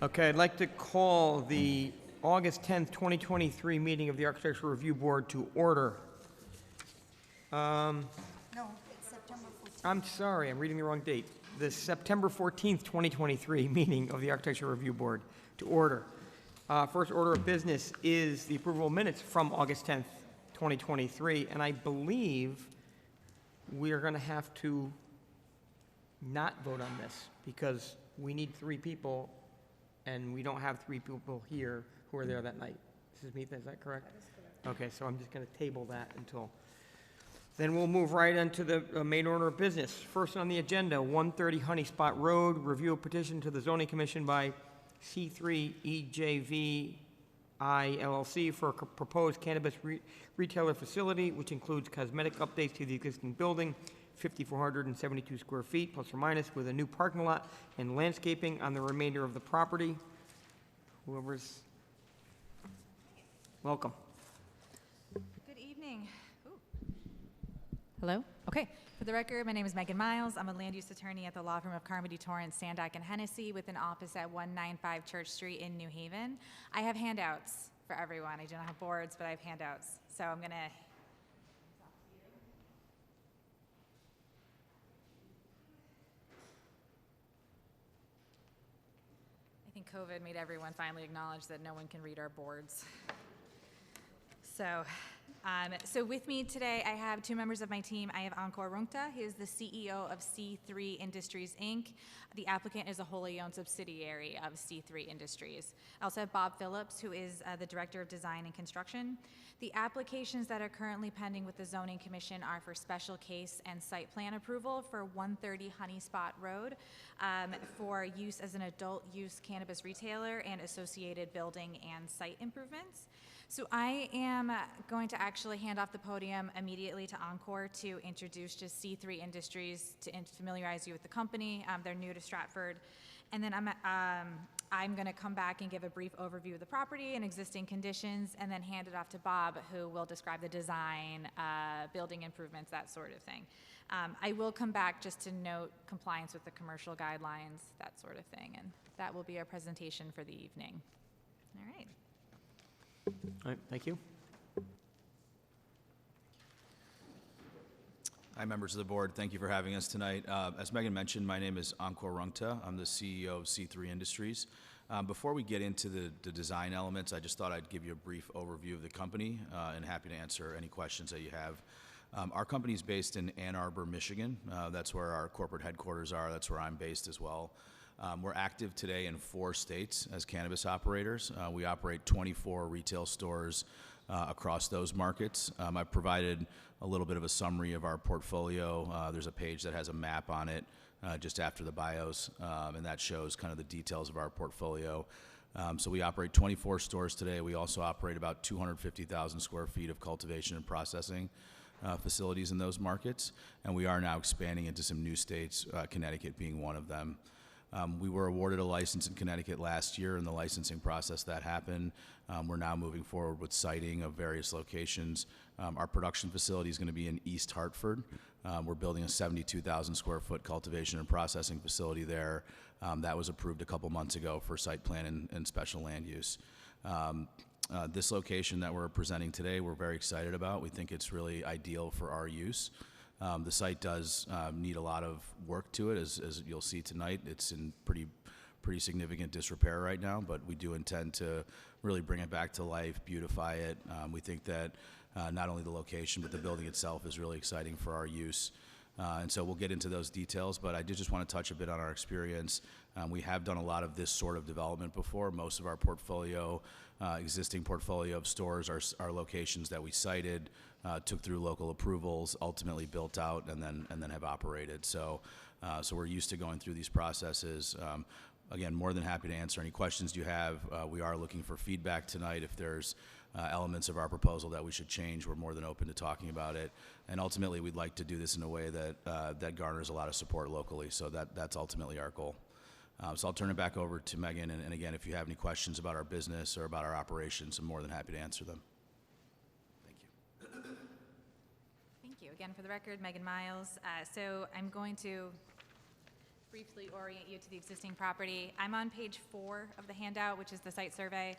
Okay, I'd like to call the August 10th, 2023 meeting of the Architectural Review Board to order. No, it's September 14th. I'm sorry, I'm reading the wrong date. The September 14th, 2023 meeting of the Architectural Review Board to order. First order of business is the approval of minutes from August 10th, 2023, and I believe we are going to have to not vote on this because we need 3 people, and we don't have 3 people here who were there that night. Mrs. Meetha, is that correct? That is correct. Okay, so I'm just going to table that until... Then we'll move right into the main order of business. First on the agenda, 130 Honey Spot Road, review of petition to the Zoning Commission by C3 EJVI LLC for a proposed cannabis retailer facility, which includes cosmetic updates to the existing building, 5,472 square feet, plus or minus, with a new parking lot and landscaping on the remainder of the property. Whoever's... Welcome. Good evening. Ooh. Hello? Okay. For the record, my name is Megan Miles. I'm a land use attorney at the law firm of Carmody, Torrance, Sandak, and Hennessy with an office at 195 Church Street in New Haven. I have handouts for everyone. I do not have boards, but I have handouts. So I'm going to... I think COVID made everyone finally acknowledge that no one can read our boards. So with me today, I have 2 members of my team. I have Ankur Rungta, who is the CEO of C3 Industries, Inc. The applicant is a wholly owned subsidiary of C3 Industries. I also have Bob Phillips, who is the Director of Design and Construction. The applications that are currently pending with the Zoning Commission are for special case and site plan approval for 130 Honey Spot Road for use as an adult use cannabis retailer and associated building and site improvements. So I am going to actually hand off the podium immediately to Ankur to introduce just C3 Industries, to familiarize you with the company. They're new to Stratford. And then I'm going to come back and give a brief overview of the property and existing conditions, and then hand it off to Bob, who will describe the design, building improvements, that sort of thing. I will come back just to note compliance with the commercial guidelines, that sort of thing. And that will be our presentation for the evening. All right. All right, thank you. Hi, members of the board. Thank you for having us tonight. As Megan mentioned, my name is Ankur Rungta. I'm the CEO of C3 Industries. Before we get into the design elements, I just thought I'd give you a brief overview of the company and happy to answer any questions that you have. Our company is based in Ann Arbor, Michigan. That's where our corporate headquarters are. That's where I'm based as well. We're active today in 4 states as cannabis operators. We operate 24 retail stores across those markets. I've provided a little bit of a summary of our portfolio. There's a page that has a map on it just after the bios, and that shows kind of the details of our portfolio. So we operate 24 stores today. We also operate about 250,000 square feet of cultivation and processing facilities in those markets, and we are now expanding into some new states, Connecticut being one of them. We were awarded a license in Connecticut last year. In the licensing process that happened, we're now moving forward with siting of various locations. Our production facility is going to be in East Hartford. We're building a 72,000 square foot cultivation and processing facility there. That was approved a couple months ago for site plan and special land use. This location that we're presenting today, we're very excited about. We think it's really ideal for our use. The site does need a lot of work to it, as you'll see tonight. It's in pretty significant disrepair right now, but we do intend to really bring it back to life, beautify it. We think that not only the location, but the building itself is really exciting for our use. And so we'll get into those details, but I did just want to touch a bit on our experience. We have done a lot of this sort of development before. Most of our portfolio, existing portfolio of stores are locations that we cited, took through local approvals, ultimately built out, and then have operated. So we're used to going through these processes. Again, more than happy to answer any questions you have. We are looking for feedback tonight. If there's elements of our proposal that we should change, we're more than open to talking about it. And ultimately, we'd like to do this in a way that garners a lot of support locally. So that's ultimately our goal. So I'll turn it back over to Megan. And again, if you have any questions about our business or about our operations, I'm more than happy to answer them. Thank you. Thank you. Again, for the record, Megan Miles. So I'm going to briefly orient you to the existing property. I'm on page 4 of the handout, which is the site survey.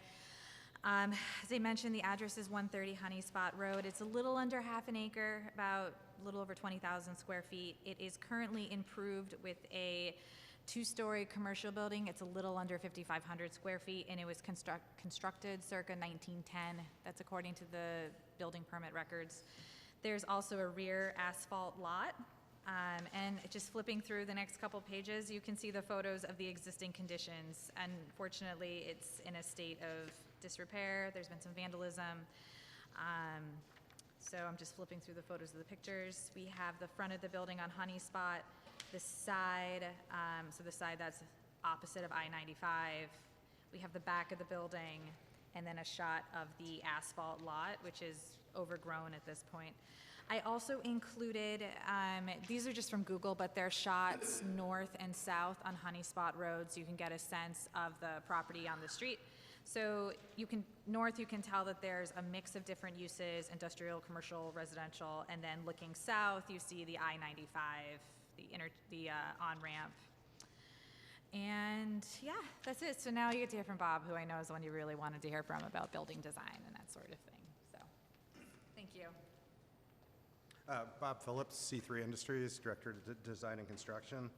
As I mentioned, the address is 130 Honey Spot Road. It's a little under half an acre, about a little over 20,000 square feet. It is currently improved with a 2-story commercial building. It's a little under 5,500 square feet, and it was constructed circa 1910. That's according to the building permit records. There's also a rear asphalt lot. And just flipping through the next couple pages, you can see the photos of the existing conditions. Unfortunately, it's in a state of disrepair. There's been some vandalism. So I'm just flipping through the photos of the pictures. We have the front of the building on Honey Spot, the side, so the side that's opposite of I-95. We have the back of the building, and then a shot of the asphalt lot, which is overgrown at this point. I also included, these are just from Google, but they're shots north and south on Honey Spot Road, so you can get a sense of the property on the street. So north you can tell that there's a mix of different uses, industrial, commercial, residential, and then looking south, you see the I-95, the on-ramp. And yeah, that's it. So now you get to hear from Bob, who I know is the one you really wanted to hear from about building design and that sort of thing. So, thank you. Bob Phillips, C3 Industries, Director of Design and Construction.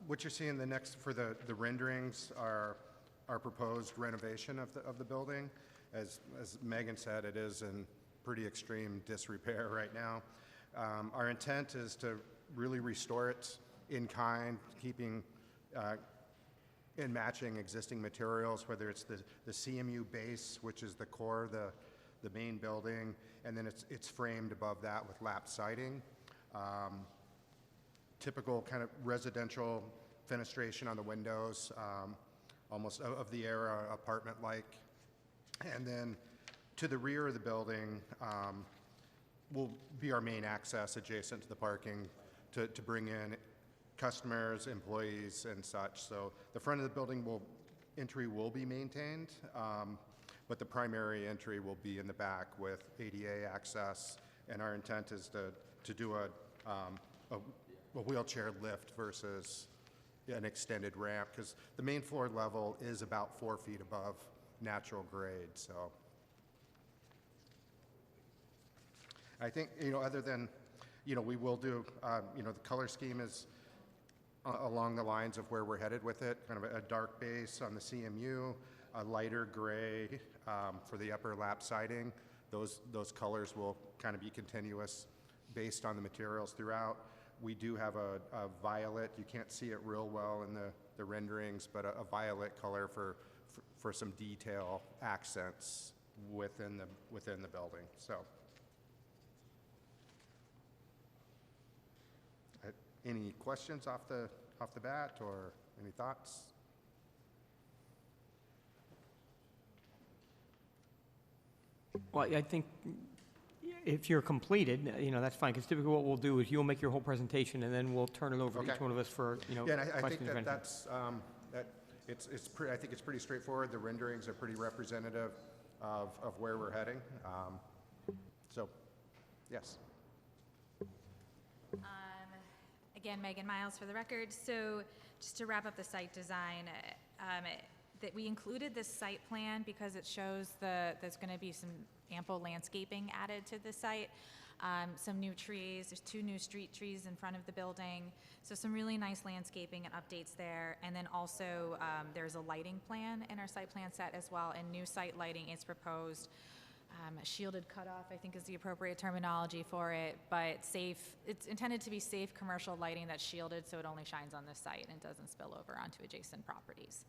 What you're seeing for the renderings are our proposed renovation of the building. As Megan said, it is in pretty extreme disrepair right now. Our intent is to really restore it in kind, keeping and matching existing materials, whether it's the CMU base, which is the core, the main building, and then it's framed above that with lap siding. Typical kind of residential fenestration on the windows, almost of the era apartment-like. And then to the rear of the building will be our main access adjacent to the parking to bring in customers, employees, and such. So the front of the building entry will be maintained, but the primary entry will be in the back with ADA access, and our intent is to do a wheelchair lift versus an extended ramp, because the main floor level is about 4 feet above natural grade. So I think, other than, we will do, the color scheme is along the lines of where we're headed with it, kind of a dark base on the CMU, a lighter gray for the upper lap siding. Those colors will kind of be continuous based on the materials throughout. We do have a violet. You can't see it real well in the renderings, but a violet color for some detail accents within the building. So, any questions off the bat, or any thoughts? Well, I think if you're completed, that's fine, because typically what we'll do is you'll make your whole presentation, and then we'll turn it over to each one of us for, Yeah, and I think questions. that's, I think it's pretty straightforward. The renderings are pretty representative of where we're heading. So, yes. Again, Megan Miles for the record. So just to wrap up the site design, that we included this site plan because it shows there's going to be some ample landscaping added to the site. Some new trees. There's 2 new street trees in front of the building. So some really nice landscaping and updates there. And then also there's a lighting plan in our site plan set as well, and new site lighting is proposed. Shielded cutoff, I think, is the appropriate terminology for it, but safe. It's intended to be safe commercial lighting that's shielded, so it only shines on the site and doesn't spill over onto adjacent properties.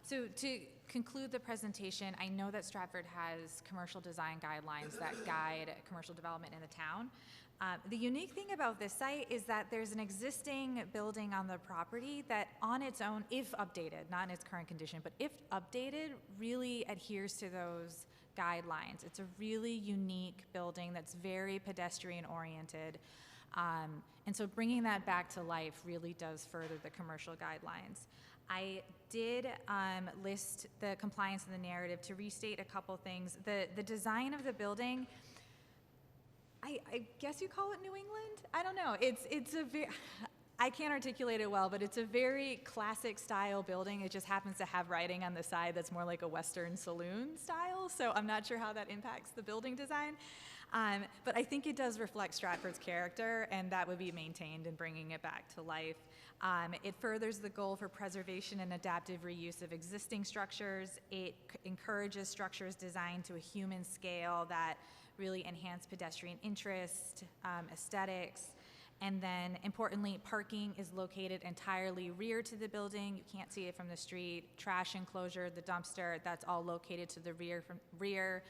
So to conclude the presentation, I know that Stratford has commercial design guidelines that guide commercial development in the town. The unique thing about this site is that there's an existing building on the property that on its own, if updated, not in its current condition, but if updated, really adheres to those guidelines. It's a really unique building that's very pedestrian oriented. And so bringing that back to life really does further the commercial guidelines. I did list the compliance in the narrative to restate a couple things. The design of the building, I guess you call it New England? I don't know. It's a very, I can't articulate it well, but it's a very classic style building. It just happens to have writing on the side that's more like a Western saloon style, so I'm not sure how that impacts the building design. But I think it does reflect Stratford's character, and that would be maintained in bringing it back to life. It furthers the goal for preservation and adaptive reuse of existing structures. It encourages structures designed to a human scale that really enhance pedestrian interest, aesthetics. And then, importantly, parking is located entirely rear to the building. You can't see it from the street. Trash enclosure, the dumpster, that's all located to the rear,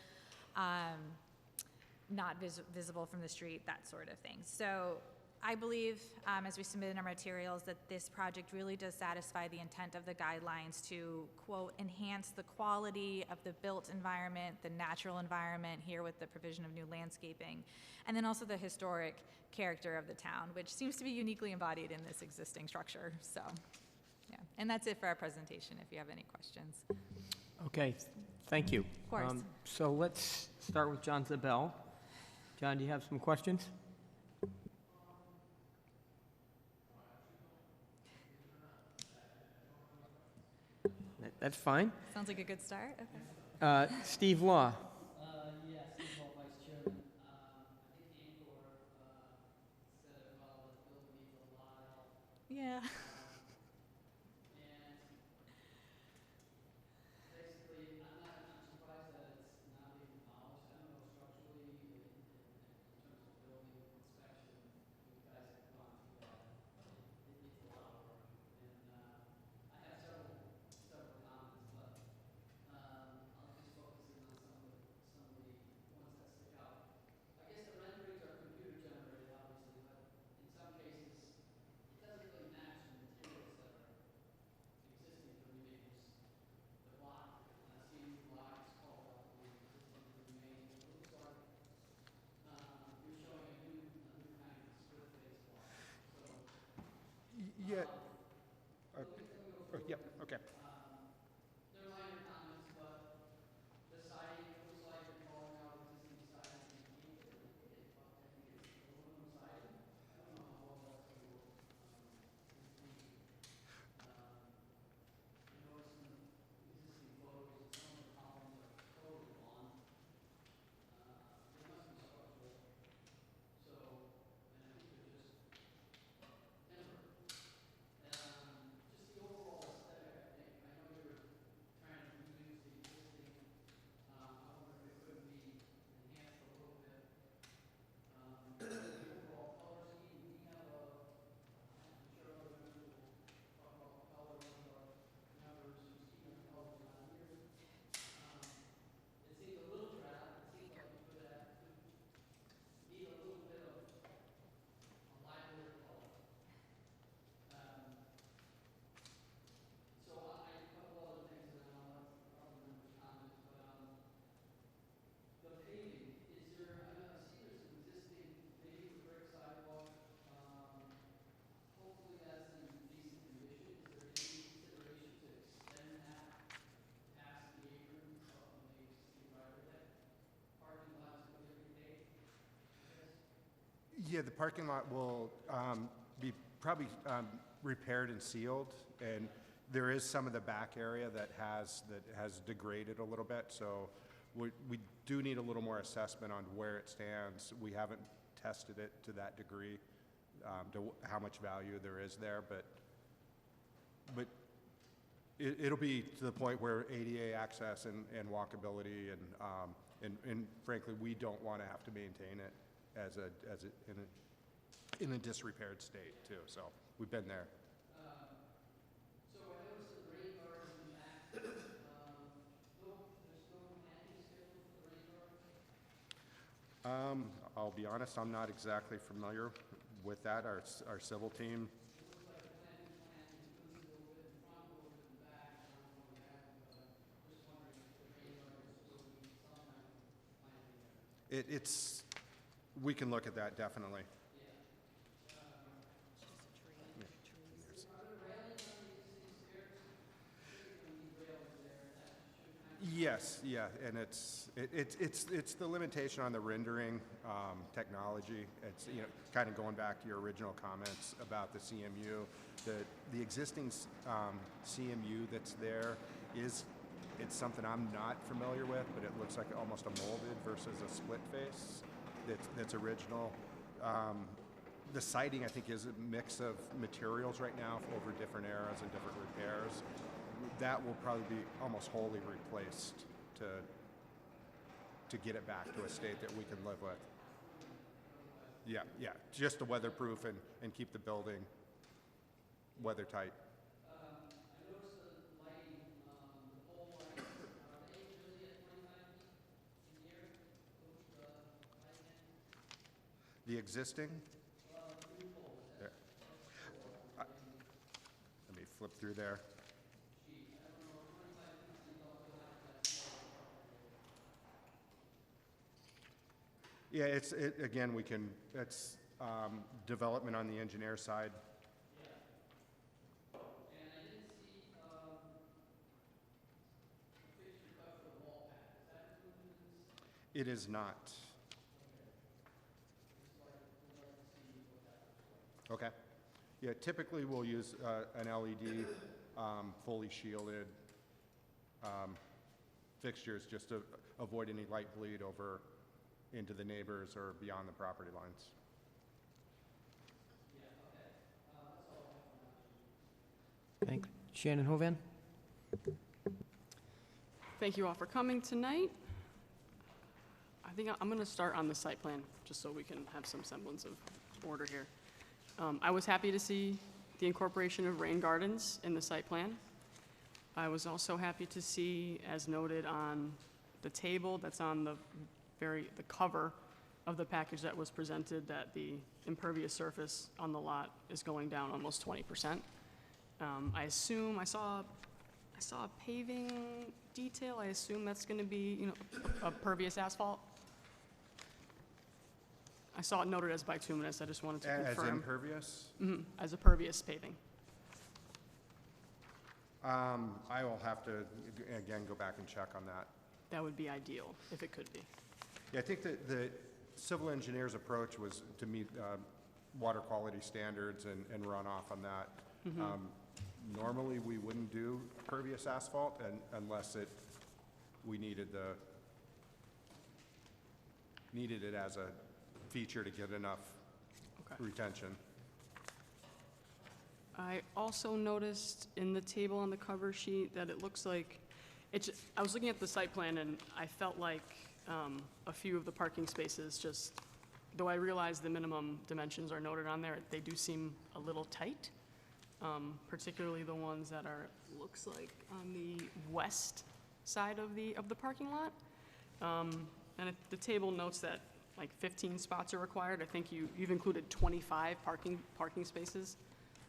not visible from the street, that sort of thing. So I believe, as we submitted in our materials, that this project really does satisfy the intent of the guidelines to, quote, enhance the quality of the built environment, the natural environment here with the provision of new landscaping, and then also the historic character of the town, which seems to be uniquely embodied in this existing structure. So, yeah. And that's it for our presentation, if you have any questions. Okay, thank you. Of course. So let's start with John Zabel. John, do you have some questions? That's fine. Sounds like a good start. Okay. Steve Law. Yes, Steve Law, Vice Chairman. I think Angkor said it well, that the building needs a lot of help. Yeah. And basically, I'm surprised that it's not being demolished. I don't know structurally, in terms of building inspection, you guys have gone through that. It needs a lot of work. And I have several comments, but I'll just focus in on some of the ones that stick out. I guess the renderings are computer generated, obviously, but in some cases, it doesn't really match the materials that are existing for remains. The block, and I see a new block is called out to be existing for remains. It looks like you're showing a new kind of split face block. So Yeah. let me go Yep, okay. they're minor comments, but the siding, it looks like you're calling out existing siding and paint it. I think it's aluminum siding. I don't know how well that's going to work. I noticed in the existing photos that some of the columns are totally gone. They must be structural. So, and I think they're just timber. Just the overall aesthetic, I think. I know you were trying to reuse the existing. I wonder if it could be enhanced a little bit. The overall color scheme, we have I'm sure other members will talk about the color of our members who see our colors on here. It seems a little drab. It seems like we could need a little bit of a livelier color. So I a couple other things, and then I'll let other members comment. But the paving, is there? I see there's some existing, maybe the brick sidewalk. Hopefully that's in decent condition. Is there any consideration to extend that past the apron of the existing driveway? Parking lots will be repaved, I guess. Yeah, the parking lot will be probably repaired and sealed, and there is some of the back area that has degraded a little bit, so we do need a little more assessment on where it stands. We haven't tested it to that degree, to how much value there is there, but it'll be to the point where ADA access and walkability and frankly, we don't want to have to maintain it in a disrepaired state too. So we've been there. So I noticed the rain garden in the back. There's no planting scheduled for the rain garden? I'll be honest, I'm not exactly familiar with that. Our civil team. It looks like the planting plan includes a little bit in front, a little bit in the back. I don't know what happened, but I'm just wondering if the rain garden will need some kind of planting there. We can look at that definitely. Yes, yeah, and it's the limitation on the rendering technology. It's, you know, kind of going back to your original comments about the CMU. The existing CMU that's there it's something I'm not familiar with, but it looks like almost a molded versus a split face that's original. The siding, I think, is a mix of materials right now over different eras and different repairs. That will probably be almost wholly replaced to get it back to a state that we can live with. Yeah, yeah, just to weatherproof and keep the building weather tight. I noticed the lighting, the pole lights, are they usually at 25 feet in the air? The lighting? The existing, The new poles, there. Let me flip through there. Yeah, again, it's development on the engineer side. and I didn't see a fixture cut for the wall pack. Is that included in this? It is not. Okay. Yeah, typically we'll use an LED, fully shielded fixtures just to avoid any light bleed over into the neighbors or beyond the property lines. Thank you. Shannon Hovan? Thank you all for coming tonight. I think I'm going to start on the site plan, just so we can have some semblance of order here. I was happy to see the incorporation of rain gardens in the site plan. I was also happy to see, as noted on the table that's on the cover of the package that was presented, that the impervious surface on the lot is going down almost 20%. I assume, I saw a paving detail. I assume that's going to be, a pervious asphalt. I saw it noted as bituminous. I just wanted to confirm. As impervious? As a pervious paving. I will have to, again, go back and check on that. That would be ideal, if it could be. Yeah, I think that the civil engineer's approach was to meet water quality standards and run off on that. Normally, we wouldn't do pervious asphalt unless we needed it as a feature to get enough retention. I also noticed in the table on the cover sheet that it looks like, I was looking at the site plan and I felt like a few of the parking spaces though I realize the minimum dimensions are noted on there, they do seem a little tight, particularly the ones that looks like on the west side of the parking lot. And the table notes that like 15 spots are required. I think you've included 25 parking spaces.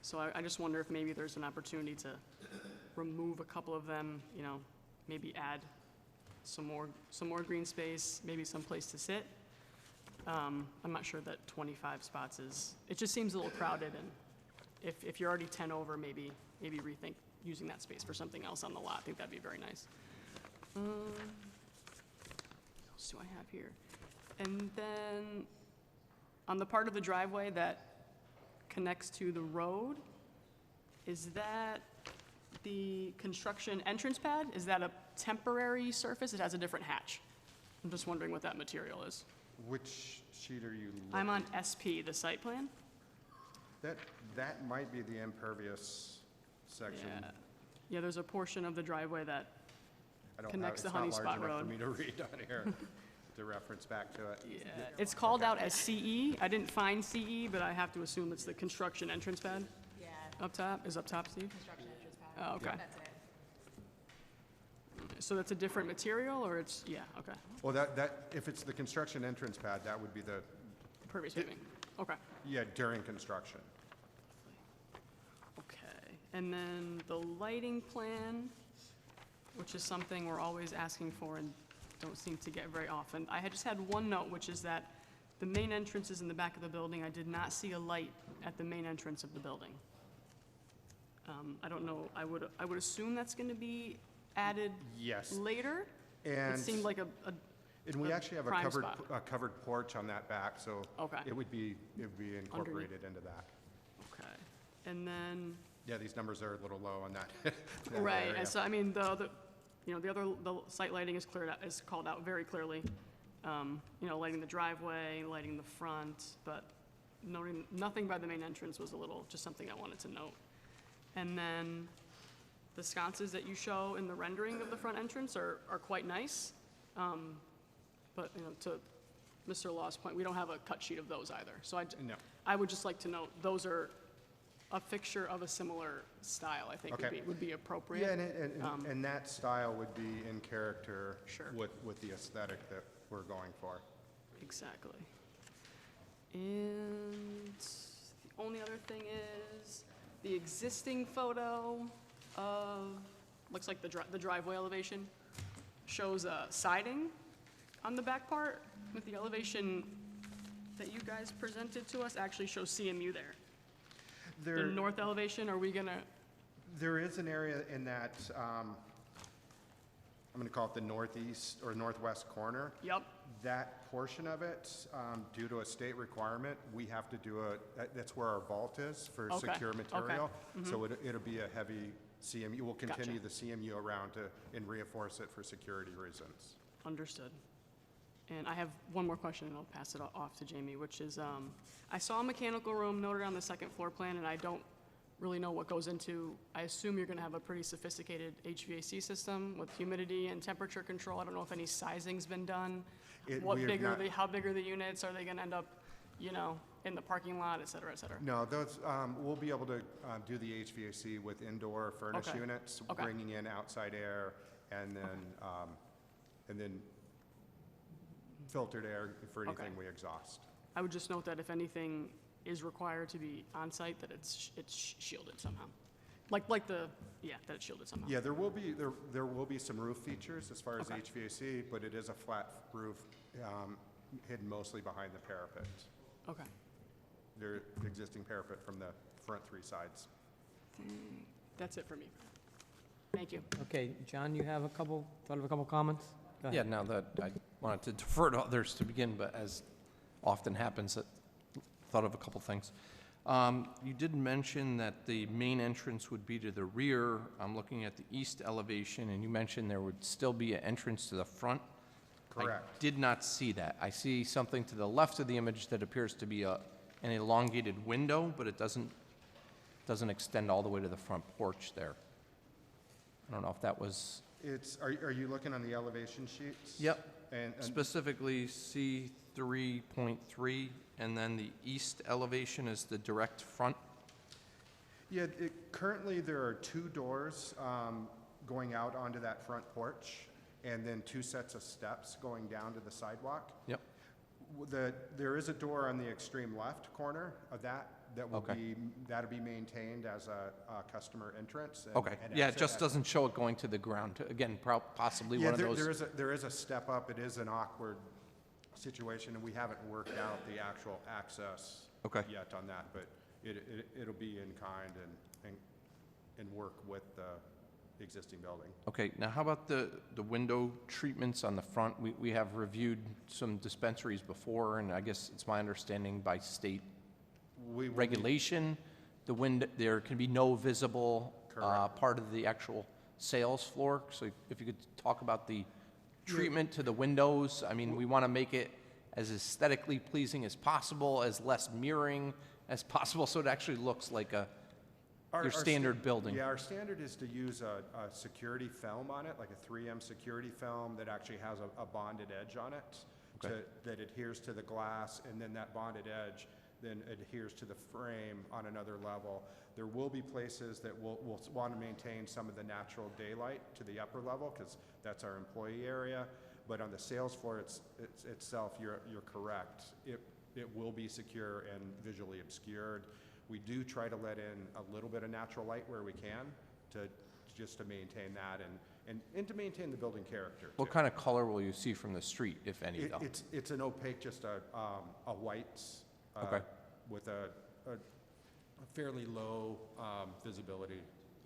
So I just wonder if maybe there's an opportunity to remove a couple of them, maybe add some more green space, maybe some place to sit. I'm not sure that 25 spots it just seems a little crowded, and if you're already 10 over, maybe rethink using that space for something else on the lot. I think that'd be very nice. What else do I have here? And then on the part of the driveway that connects to the road, is that the construction entrance pad? Is that a temporary surface? It has a different hatch. I'm just wondering what that material is. Which sheet are you looking? I'm on SP, the site plan. That might be the impervious section. Yeah, there's a portion of the driveway that I don't connects have, the Honey it's not Spot large enough Road. for me to read on here to reference back to it. Yeah, it's called out as CE. I didn't find CE, but I have to assume it's the construction entrance pad Yeah, up top. Is up top, Steve? construction entrance pad. Oh, okay. That's it. So that's a different material, or it's, okay. Well, if it's the construction entrance pad, that would be Pervious paving. Okay. during construction. Okay. And then the lighting plan, which is something we're always asking for and don't seem to get very often. I had just had one note, which is that the main entrance is in the back of the building. I did not see a light at the main entrance of the building. I don't know, I would assume that's going to be added Yes. later. And, It seemed like and we actually have prime a spot. covered porch on that back, so Okay. it would be incorporated into that. Okay. And then, Yeah, these numbers are a little low on that. that right, area. and so, I mean, the site lighting is called out very clearly. Lighting the driveway, lighting the front, but nothing by the main entrance was just something I wanted to note. And then the sconces that you show in the rendering of the front entrance are quite nice. But, to Mr. Law's point, we don't have a cut sheet of those either. So No. I would just like to note, those are a fixture of a similar style, I think Okay. would be appropriate. Yeah, and that style would be in character Sure. with the aesthetic that we're going for. Exactly. And the only other thing is the existing photo of, looks like the driveway elevation, shows siding on the back part, with the elevation that you guys presented to us actually shows CMU there. The north elevation, are we gonna, There is an area in that, I'm going to call it the northeast or northwest corner. yep, That portion of it, due to a state requirement, we have to do that's where our vault is for Okay, secure okay, material. So it'll be a heavy CMU. We'll continue Gotcha. the CMU around and reinforce it for security reasons. understood. And I have one more question, and I'll pass it off to Jamie, which is, I saw a mechanical room noted on the second floor plan, and I don't really know what goes into, I assume you're gonna have a pretty sophisticated HVAC system with humidity and temperature control. I don't know if any sizing's been done. We have not- How big are the units? Are they gonna end up, in the parking lot, et cetera, et cetera? No, those, we'll be able to do the HVAC with indoor furnace Okay, units, okay. bringing in outside air, and then filtered air for anything Okay. we exhaust. I would just note that if anything is required to be on-site, that it's shielded somehow. That it's shielded somehow. Yeah, there will be some roof features as far as Okay. HVAC, but it is a flat roof, hidden mostly behind the parapet. Okay. There's existing parapet from the front three sides. That's it for me. Thank you. Okay, John, you have thought of a couple comments? Go ahead. Yeah, now that I wanted to defer to others to begin, but as often happens, I thought of a couple things. You did mention that the main entrance would be to the rear. I'm looking at the east elevation, and you mentioned there would still be an entrance to the front. Correct. I did not see that. I see something to the left of the image that appears to be an elongated window, but it doesn't extend all the way to the front porch there. I don't know if that was... Are you looking on the elevation sheets? Yep. And Specifically C3.3, and then the east elevation is the direct front? yeah, currently there are two doors going out onto that front porch, and then two sets of steps going down to the sidewalk. Yep. There is a door on the extreme left corner of that will Okay. that'll be maintained as a customer entrance. Okay, and yeah, it exit. just doesn't show it going to the ground. Again, possibly Yeah, one of those... there is a step up. It is an awkward situation, and we haven't worked out the actual access Okay. yet on that, but it'll be in kind and work with the existing building. Okay, now how about the window treatments on the front? We have reviewed some dispensaries before, and I guess it's my understanding by state We will be- regulation, there can be no visible Correct. part of the actual sales floor. So if you could talk about the treatment to the windows. I mean, we want to make it as aesthetically pleasing as possible, as less mirroring as possible, so it actually looks like your standard building. Yeah, our standard is to use a security film on it, like a 3M security film that actually has a bonded edge on it Okay. that adheres to the glass, and then that bonded edge then adheres to the frame on another level. There will be places that will want to maintain some of the natural daylight to the upper level, because that's our employee area. But on the sales floor itself, you're correct. It will be secure and visually obscured. We do try to let in a little bit of natural light where we can just to maintain that and to maintain the building character. What too. kind of color will you see from the street, if any, though? It's an opaque, just a white Okay. with a fairly low visibility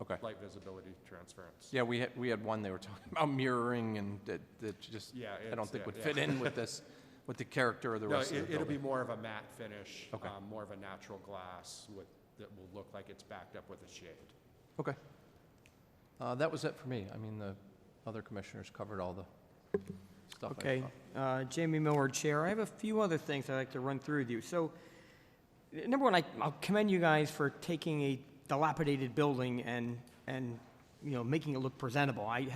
Okay. light visibility transference. Yeah, we had one, they were talking about mirroring, and that just, Yeah, I don't it's, think would yeah. fit in with this, with the character of the No, rest of the it'll be building. more of a matte finish, Okay. more of a natural glass that will look like it's backed up with a shade. Okay. That was it for me. I mean, the other commissioners covered all the stuff. I Okay, thought. Jamie Miller, Chair. I have a few other things I'd like to run through with you. So, number one, I'll commend you guys for taking a dilapidated building and making it look presentable. I'm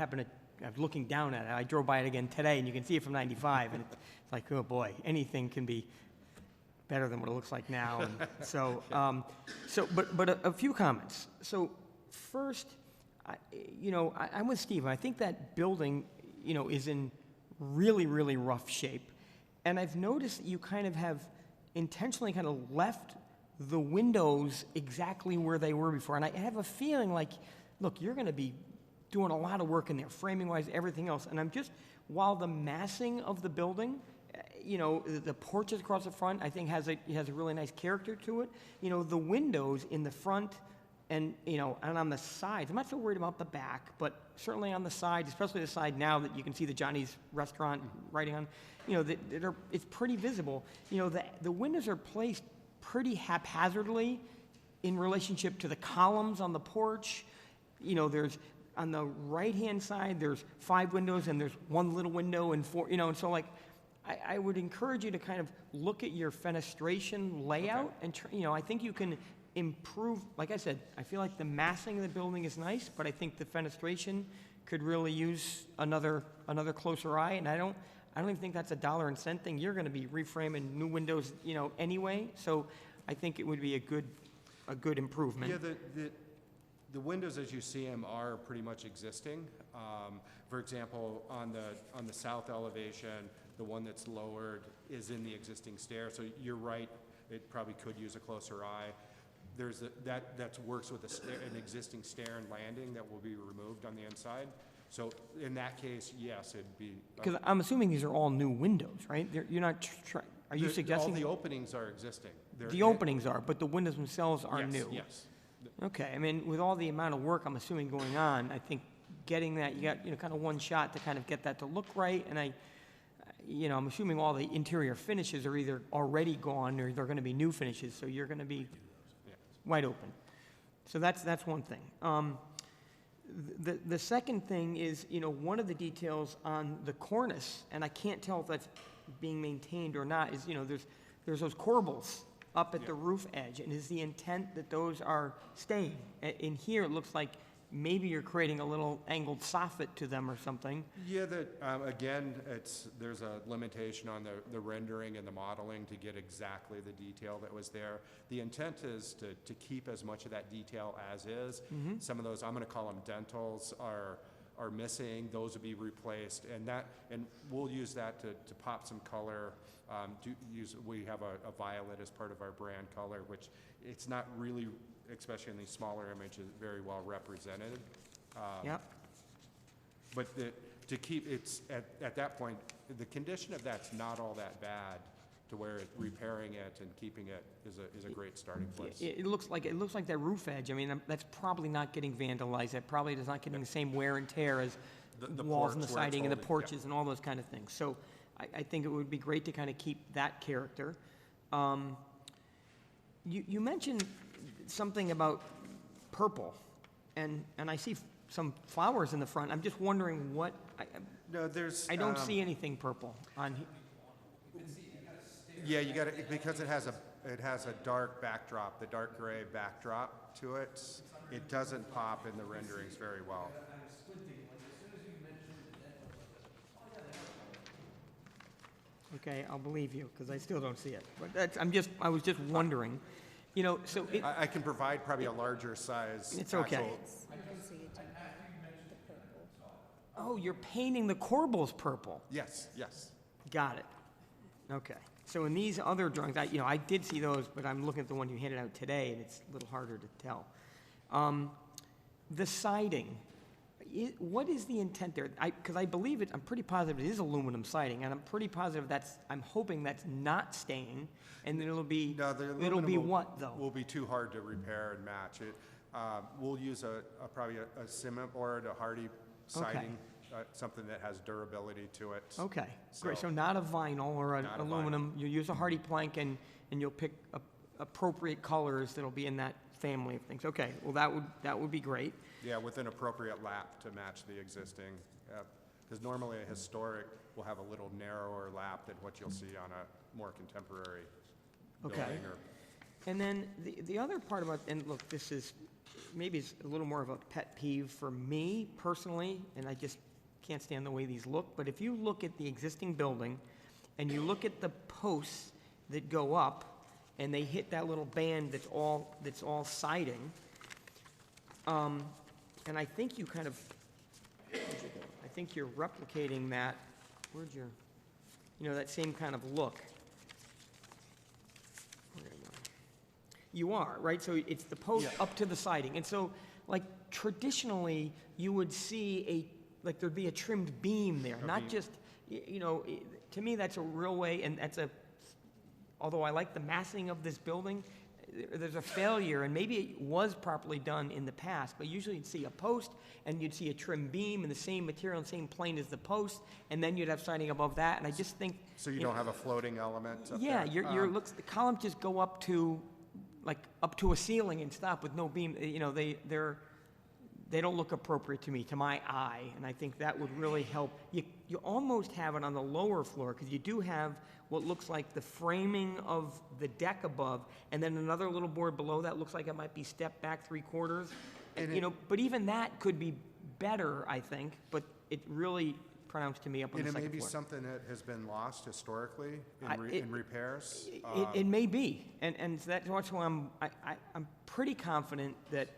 looking down at it. I drove by it again today, and you can see it from 95, and it's like, oh boy, anything can be better than what it looks like now. And so, but a few comments. So, first, I'm with Steve. I think that building, is in really, really rough shape. And I've noticed that you kind of have intentionally kind of left the windows exactly where they were before. And I have a feeling like, look, you're going to be doing a lot of work in there, framing-wise, everything else. And while the massing of the building, the porches across the front, I think has a really nice character to it. The windows in the front and on the sides, I'm not so worried about the back, but certainly on the sides, especially the side now that you can see the Johnny's restaurant writing on, it's pretty visible. The windows are placed pretty haphazardly in relationship to the columns on the porch. There's, on the right-hand side, there's 5 windows, and there's one little window and 4, and so like, I would encourage you to kind of look at your fenestration layout, and I think you can improve. Like I said, I feel like the massing of the building is nice, but I think the fenestration could really use another closer eye. And I don't even think that's a dollar and cent thing. You're going to be reframing new windows, anyway. So I think it would be a good improvement. Yeah, the windows as you see them are pretty much existing. For example, on the south elevation, the one that's lowered is in the existing stair. So you're right, it probably could use a closer eye. There's that works with an existing stair and landing that will be removed on the inside. So in that case, yes, it'd be. Because I'm assuming these are all new windows, right? You're not. Are you suggesting all the openings are existing? The openings are, but the windows themselves are yes, new. Yes. Okay. I mean, with all the amount of work I'm assuming going on, I think getting that, you got kind of one shot to kind of get that to look right, and I'm assuming all the interior finishes are either already gone or they're going to be new finishes. So you're going to be wide open. So that's one thing. The second thing is, one of the details on the cornice, and I can't tell if that's being maintained or not, is, there's those corbels up at the roof edge, and is the intent that those are staying? In here, it looks like maybe you're creating a little angled soffit to them or something. Yeah, again, there's a limitation on the rendering and the modeling to get exactly the detail that was there. The intent is to keep as much of that detail as is. Mm-hmm. Some of those, I'm going to call them dentals, are missing. Those will be replaced, and we'll use that to pop some color. We have a violet as part of our brand color, which it's not really, especially in these smaller images, very well represented. Yep. But to keep at that point, the condition of that's not all that bad, to where repairing it and keeping it is a great starting place. It looks like that roof edge. I mean, that's probably not getting vandalized. That probably is not getting the same wear and tear as The walls and the porch where it's siding and the holding, porches and all those kind of things. So I think it would be great to kind of keep that character. You mentioned something about purple, and I see some flowers in the front. I'm just wondering what. No, there's. I don't see anything purple on here. Yeah, you got it because it has a dark backdrop, the dark gray backdrop to it. It doesn't pop in the renderings very well. Okay, I'll believe you because I still don't see it. But I was just wondering, So I can provide probably a larger size. It's okay. actual- You can see it, Jim. The purple. Oh, you're painting the corbels purple. Yes, yes. Got it. Okay. So in these other drawings, I did see those, but I'm looking at the one you handed out today, and it's a little harder to tell. The siding, what is the intent there? Because I believe I'm pretty positive it is aluminum siding, and I'm pretty positive I'm hoping that's not staying, and then it'll be, No, the it'll aluminum be will- what, though? Will be too hard to repair and match. We'll use probably a cement board, a hardy siding, something that has durability to it. Okay, great. So not a vinyl or an Not a aluminum. You use a hardy plank and you'll pick appropriate colors that'll be in that family of things. Okay, well, that would be great. Yeah, with an appropriate lap to match the existing. Because normally a historic will have a little narrower lap than what you'll see on a more contemporary building. Okay. And then the other part about, and look, this is, maybe it's a little more of a pet peeve for me personally, and I just can't stand the way these look, but if you look at the existing building and you look at the posts that go up and they hit that little band that's all siding, and I think you kind of, I think you're replicating that, where'd your, that same kind of look. Where am I? You are, right? So it's the post up to the siding. And so, like, traditionally, you would see like there'd be a trimmed beam there, not just, to me, that's a real way, and although I like the massing of this building, there's a failure, and maybe it was properly done in the past, but usually you'd see a post, and you'd see a trim beam in the same material and same plane as the post, and then you'd have siding above that, and I just think... So you don't have a floating element up yeah, there? the columns just go up to a ceiling and stop with no beam. They don't look appropriate to me, to my eye, and I think that would really help. You almost have it on the lower floor, because you do have what looks like the framing of the deck above, and then another little board below that looks like it might be stepped back 3/4. But even that could be better, I think, but it really pronounced to me up on the second floor. And it may be something that has been lost historically in repairs? It may be, and that's why I'm pretty confident that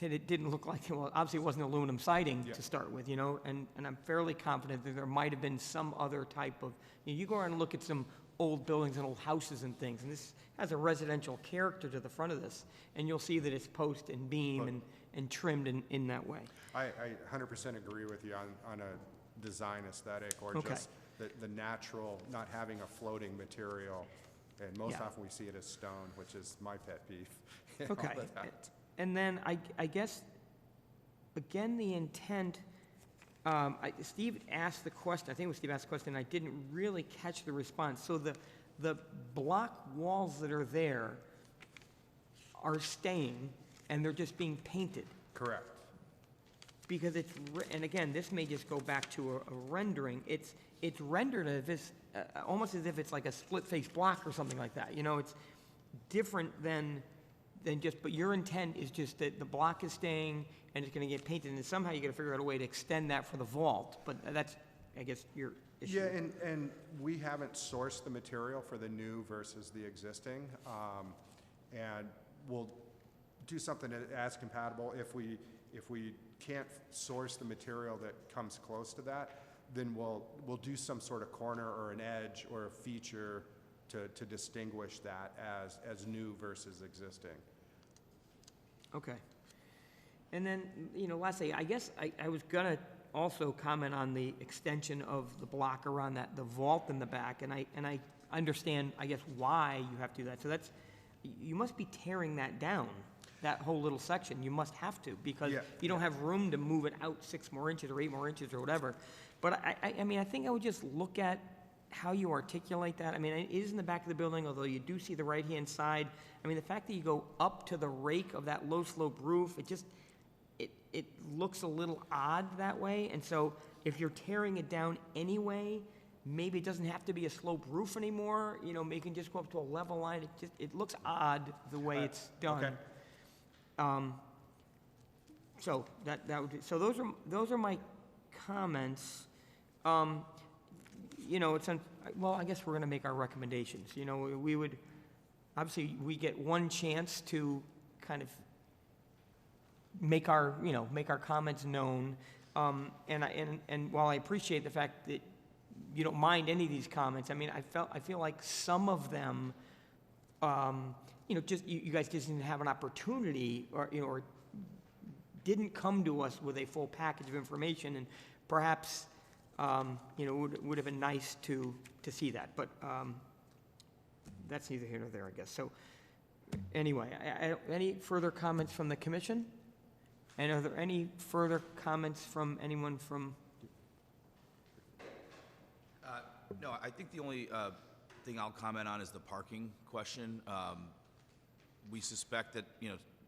it didn't look like, well, obviously it wasn't aluminum siding to start with, and I'm fairly confident that there might have been some other type of, you go around and look at some old buildings and old houses and things, and this has a residential character to the front of this, and you'll see that it's post and beam and trimmed in that way. I 100% agree with you on a design aesthetic, or just the natural, not having a floating material, and most often we see it as stone, which is my pet peeve. Okay. And then I guess, again, the intent, Steve asked the question, I think it was Steve asked the question, I didn't really catch the response. So the block walls that are there are staying, and they're just being painted. Correct. Because and again, this may just go back to a rendering. It's rendered as if almost as if it's like a split-face block or something like that. It's different than just, but your intent is just that the block is staying and it's going to get painted, and somehow you got to figure out a way to extend that for the vault. But that's, I guess, your issue. Yeah, and we haven't sourced the material for the new versus the existing, and we'll do something as compatible. If we can't source the material that comes close to that, then we'll do some sort of corner or an edge or a feature to distinguish that as new versus existing. Okay. And then, lastly, I guess I was gonna also comment on the extension of the block around the vault in the back, and I understand, I guess, why you have to do that. So you must be tearing that down, that whole little section. You must have to, because you don't have room to move it out 6 more inches or 8 more inches or whatever. But I mean, I think I would just look at how you articulate that. I mean, it is in the back of the building, although you do see the right-hand side. I mean, the fact that you go up to the rake of that low-slope roof, it looks a little odd that way. And so if you're tearing it down anyway, maybe it doesn't have to be a sloped roof anymore. Maybe you can just go up to a level line. It looks odd the way it's done. Okay. So so those are my comments. Well, I guess we're going to make our recommendations. We would, obviously, we get one chance to kind of make our comments known. And while I appreciate the fact that you don't mind any of these comments, I mean, I feel like some of them, just you guys just didn't have an opportunity, or didn't come to us with a full package of information, and perhaps. Would have been nice to see that, but that's neither here nor there, I guess. So anyway, any further comments from the commission? And are there any further comments from anyone from, No, I think the only thing I'll comment on is the parking question. We suspect that,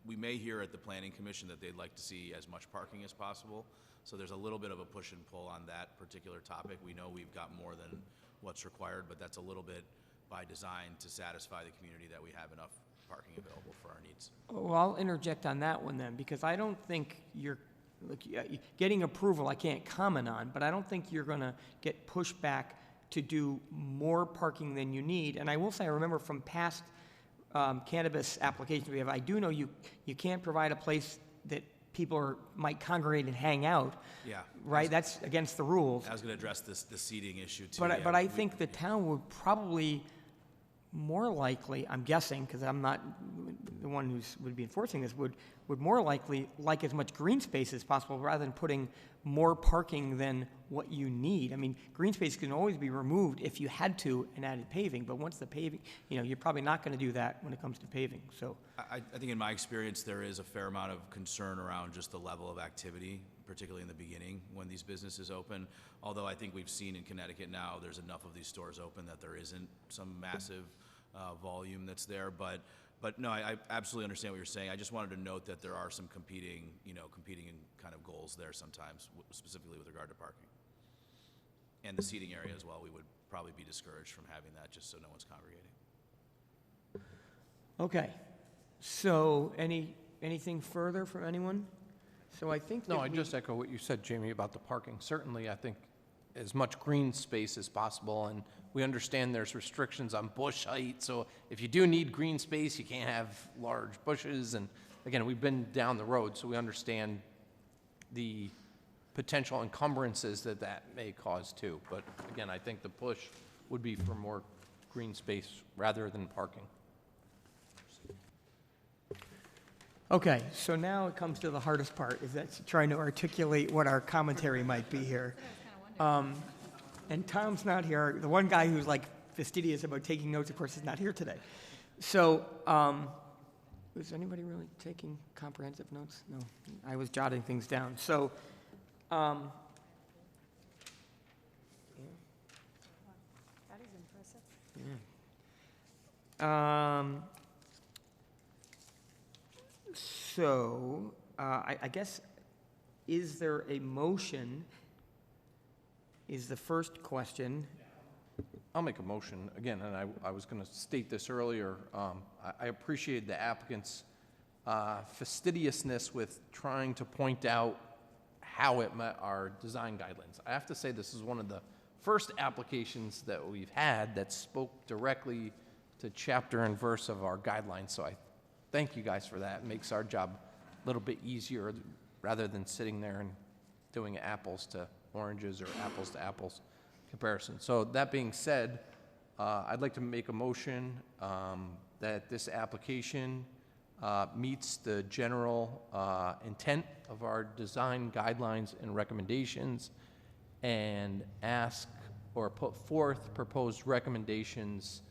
we may hear at the Planning Commission that they'd like to see as much parking as possible. So there's a little bit of a push and pull on that particular topic. We know we've got more than what's required, but that's a little bit by design to satisfy the community that we have enough parking available for our needs. well, I'll interject on that one then, because I don't think look, getting approval I can't comment on, but I don't think you're going to get pushback to do more parking than you need. And I will say, I remember from past cannabis applications we have, I do know you can't provide a place that people might congregate and hang out. Yeah. Right? That's against the rules. I was going to address the seating issue too. But I think the town would probably more likely, I'm guessing, because I'm not the one who would be enforcing this, would more likely like as much green space as possible rather than putting more parking than what you need. I mean, green space can always be removed if you had to and added paving, but once the paving, you're probably not going to do that when it comes to paving, so. I think in my experience, there is a fair amount of concern around just the level of activity, particularly in the beginning when these businesses open. Although I think we've seen in Connecticut now, there's enough of these stores open that there isn't some massive volume that's there. But no, I absolutely understand what you're saying. I just wanted to note that there are some competing kind of goals there sometimes, specifically with regard to parking. And the seating area as well, we would probably be discouraged from having that just so no one's congregating. Okay, so anything further from anyone? So I think that No, I just echo what you said, Jamie, about the parking. Certainly, I think as much green space as possible, and we understand there's restrictions on bush height, so if you do need green space, you can't have large bushes, and again, we've been down the road, so we understand the potential encumbrances that may cause too. But again, I think the push would be for more green space rather than parking. Okay, so now it comes to the hardest part, is that's trying to articulate what our commentary might be here. And Tom's not here. The one guy who's like fastidious about taking notes, of course, is not here today. So, is anybody really taking comprehensive notes? No, I was jotting things down. So, That is impressive. So, I guess, is there a motion, is the first question. I'll make a motion, again, and I was going to state this earlier. I appreciate the applicant's fastidiousness with trying to point out how it met our design guidelines. I have to say this is one of the first applications that we've had that spoke directly to chapter and verse of our guidelines, so I thank you guys for that. It makes our job a little bit easier rather than sitting there and doing apples to oranges or apples to apples comparison. So that being said, I'd like to make a motion that this application meets the general intent of our design guidelines and recommendations, and ask or put forth proposed recommendations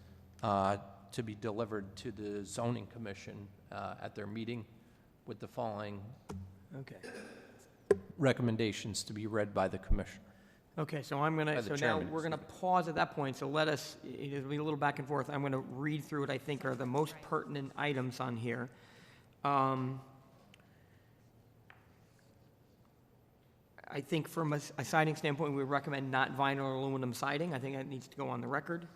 to be delivered to the zoning commission at their meeting with the following Okay. recommendations to be read by the commissioner. Okay, so I'm going By to, the so now chairman, we're going to pause at that point, so let us, it'll be a little back and forth. I'm going to read through what I think are the most pertinent items on here. I think from a siding standpoint, we recommend not vinyl or aluminum siding. I think that needs to go on the record.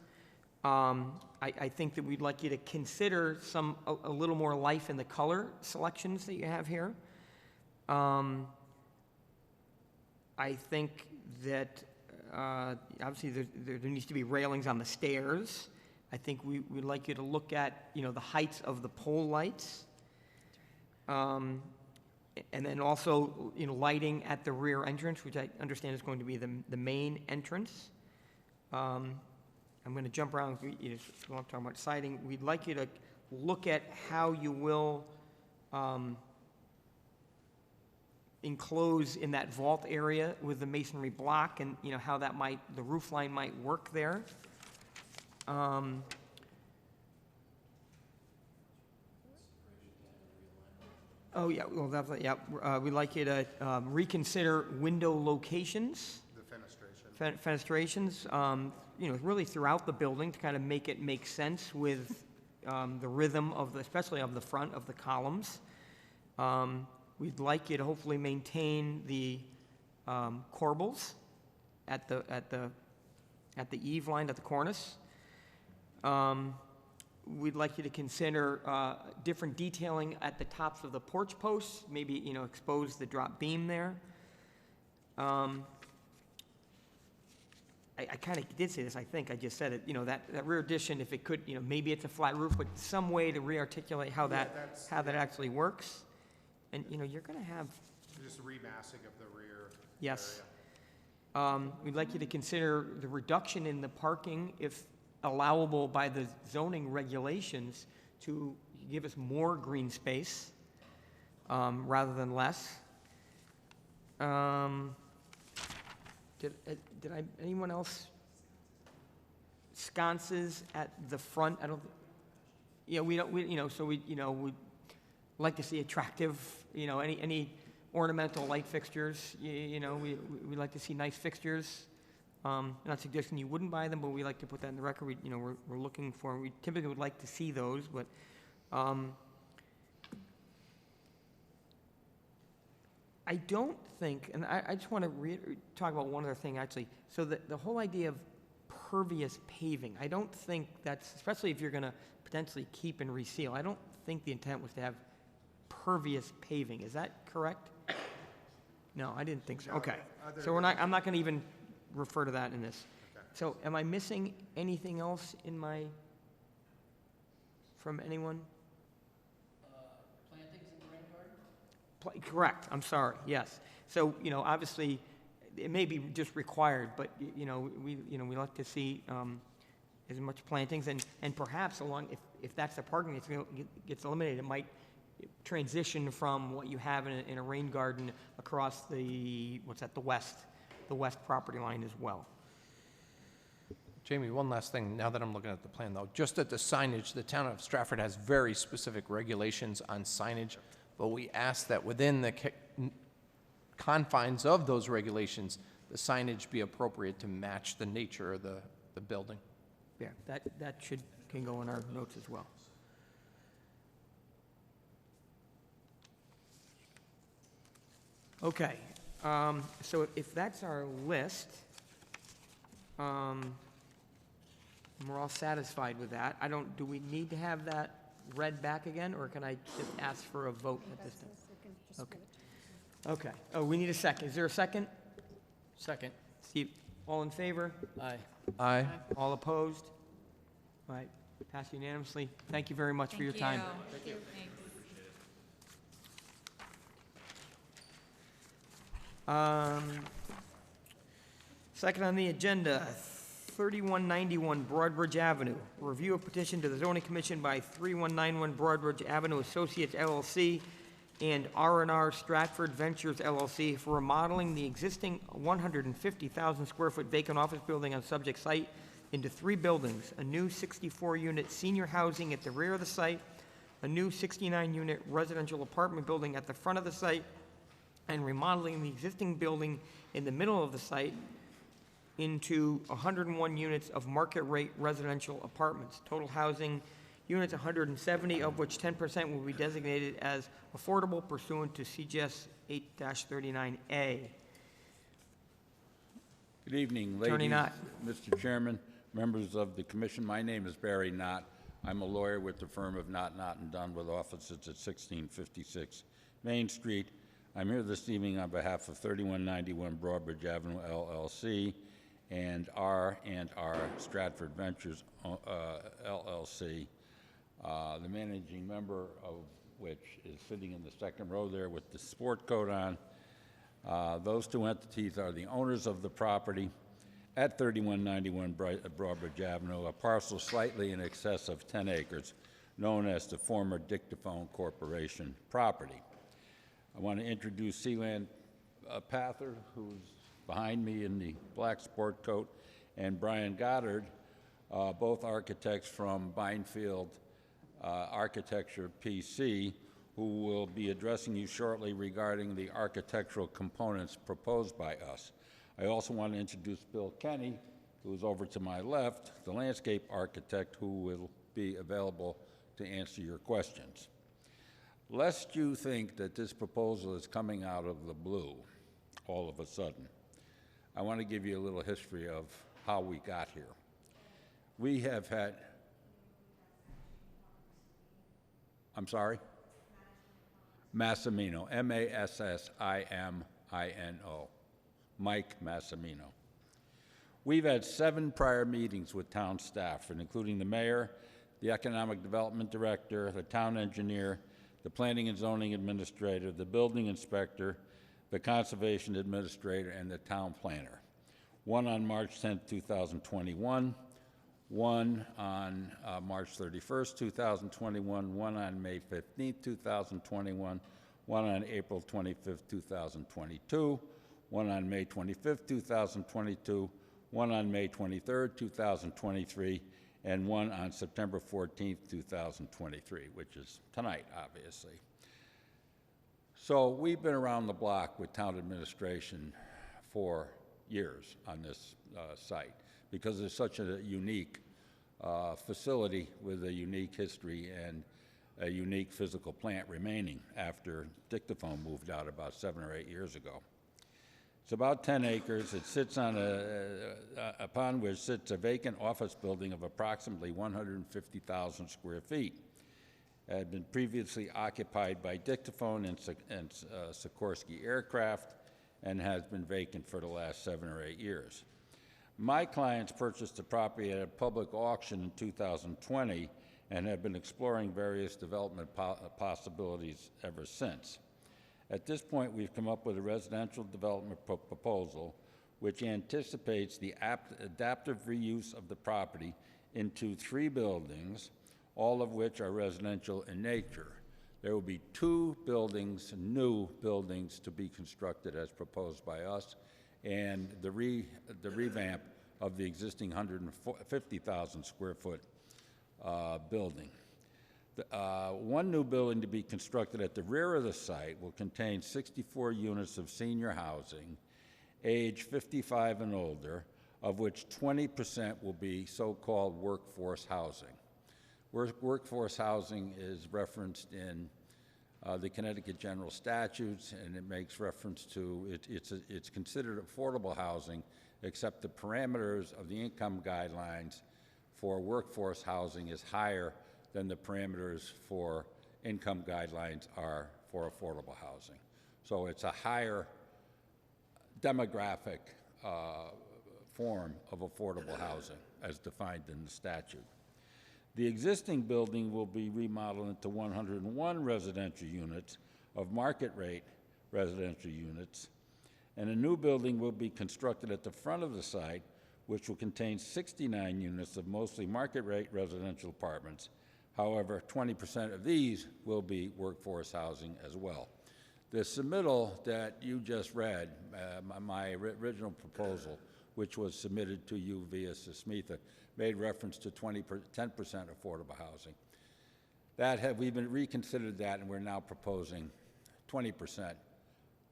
I think that we'd like you to consider a little more life in the color selections that you have here. I think that obviously there needs to be railings on the stairs. I think we'd like you to look at, the heights of the pole lights. And then also, lighting at the rear entrance, which I understand is going to be the main entrance. I'm going to jump around, while I'm talking about siding. We'd like you to look at how you will enclose in that vault area with the masonry block, and, how that the roof line might work there. Oh, yeah, well, definitely, yeah. We'd like you to reconsider window locations, The fenestration. fenestrations, you know, really throughout the building to kind of make it make sense with the rhythm of the, especially of the front of the columns. We'd like you to hopefully maintain the corbels at the eave line, at the cornice. We'd like you to consider different detailing at the tops of the porch posts, maybe, you know, expose the drop beam there. I kind of did say this, I think, I just said it, you know, that rear addition, if it could, you know, maybe it's a flat roof, but some way to re-articulate how that actually works. And, you know, you're going to have, Just remassing of the rear yes. area. We'd like you to consider the reduction in the parking, if allowable by the zoning regulations, to give us more green space rather than less. Anyone else? Sconces at the front, I don't, yeah, we don't, you know, so we'd like to see attractive, you know, any ornamental light fixtures, you know, we'd like to see nice fixtures. Not suggesting you wouldn't buy them, but we like to put that in the record. You know, we're looking for, we typically would like to see those, but I don't think, and I just want to talk about one other thing, actually. So the whole idea of pervious paving, I don't think that's, especially if you're going to potentially keep and reseal, I don't think the intent was to have pervious paving. Is that correct? No, I didn't think so. No, Okay. other So I'm not going to even refer to that in this. Okay. So am I missing anything else from anyone? Plantings in the rain garden? Correct, I'm sorry, yes. So, you know, obviously, it may be just required, but, you know, we like to see as much plantings, and perhaps along, if that's the parking that gets eliminated, it might transition from what you have in a rain garden across the west property line as well. Jamie, one last thing, now that I'm looking at the plan, though. Just at the signage, the town of Stratford has very specific regulations on signage, but we ask that within the confines of those regulations, the signage be appropriate to match the nature of the building. Yeah, that can go in our notes as well. Okay, so if that's our list, and we're all satisfied with that, do we need to have that read back again, or can I just ask for a vote at this time? Okay. Okay. Oh, we need a second. Is there a second? Second. Steve, all in favor? Aye. Aye. All opposed? All right, passed unanimously. Thank you very much for your time. Thank you. Thanks. Second on the agenda, 3191 Broadbridge Avenue. Review of petition to the zoning commission by 3191 Broadbridge Avenue Associates LLC and R&R Stratford Ventures LLC for remodeling the existing 150,000 square foot vacant office building on subject site into 3 buildings: a new 64-unit senior housing at the rear of the site, a new 69-unit residential apartment building at the front of the site, and remodeling the existing building in the middle of the site into 101 units of market-rate residential apartments. Total housing units 170, of which 10% will be designated as affordable pursuant to CGS 8-39A. Good evening, Attorney ladies, Knott. Mr. Chairman, members of the commission. My name is Barry Knott. I'm a lawyer with the firm of Knott, and Dunn with offices at 1656 Main Street. I'm here this evening on behalf of 3191 Broadbridge Avenue LLC and R&R Stratford Ventures LLC, the managing member of which is sitting in the second row there with the sport coat on. Those 2 entities are the owners of the property at 3191 Broadbridge Avenue, a parcel slightly in excess of 10 acres, known as the former Dictaphone Corporation property. I want to introduce Sealand Pather, who's behind me in the black sport coat, and Brian Goddard, both architects from Binefield Architecture PC, who will be addressing you shortly regarding the architectural components proposed by us. I also want to introduce Bill Kenny, who's over to my left, the landscape architect who will be available to answer your questions. Lest you think that this proposal is coming out of the blue all of a sudden, I want to give you a little history of how we got here. We have had, I'm sorry? Massimino, M-A-S-S-I-M-I-N-O, Mike Massimino. We've had 7 prior meetings with town staff, including the mayor, the economic development director, the town engineer, the planning and zoning administrator, the building inspector, the conservation administrator, and the town planner. One on March 10th, 2021, one on March 31st, 2021, one on May 15th, 2021, one on April 25th, 2022, one on May 25th, 2022, one on May 23rd, 2023, and one on September 14th, 2023, which is tonight, obviously. So we've been around the block with town administration for years on this site because it's such a unique facility with a unique history and a unique physical plant remaining after dictaphone moved out about 7 or 8 years ago. It's about 10 acres. It sits on upon which sits a vacant office building of approximately 150,000 square feet. It had been previously occupied by dictaphone and Sikorsky aircraft and has been vacant for the last 7 or 8 years. My clients purchased the property at a public auction in 2020 and have been exploring various development possibilities ever since. At this point, we've come up with a residential development proposal which anticipates the adaptive reuse of the property into 3 buildings, all of which are residential in nature. There will be 2 buildings, new buildings, to be constructed as proposed by us, and the revamp of the existing 150,000 square foot building. One new building to be constructed at the rear of the site will contain 64 units of senior housing, age 55 and older, of which 20% will be so-called workforce housing. Workforce housing is referenced in the Connecticut General Statutes, and it makes reference to, it's considered affordable housing, except the parameters of the income guidelines for workforce housing is higher than the parameters for income guidelines are for affordable housing. So it's a higher demographic form of affordable housing as defined in the statute. The existing building will be remodeled into 101 residential units of market rate residential units, and a new building will be constructed at the front of the site, which will contain 69 units of mostly market rate residential apartments. However, 20% of these will be workforce housing as well. The submittal that you just read, my original proposal, which was submitted to you via Sismitha, made reference to 10% affordable housing. We've been reconsidered that, and we're now proposing 20%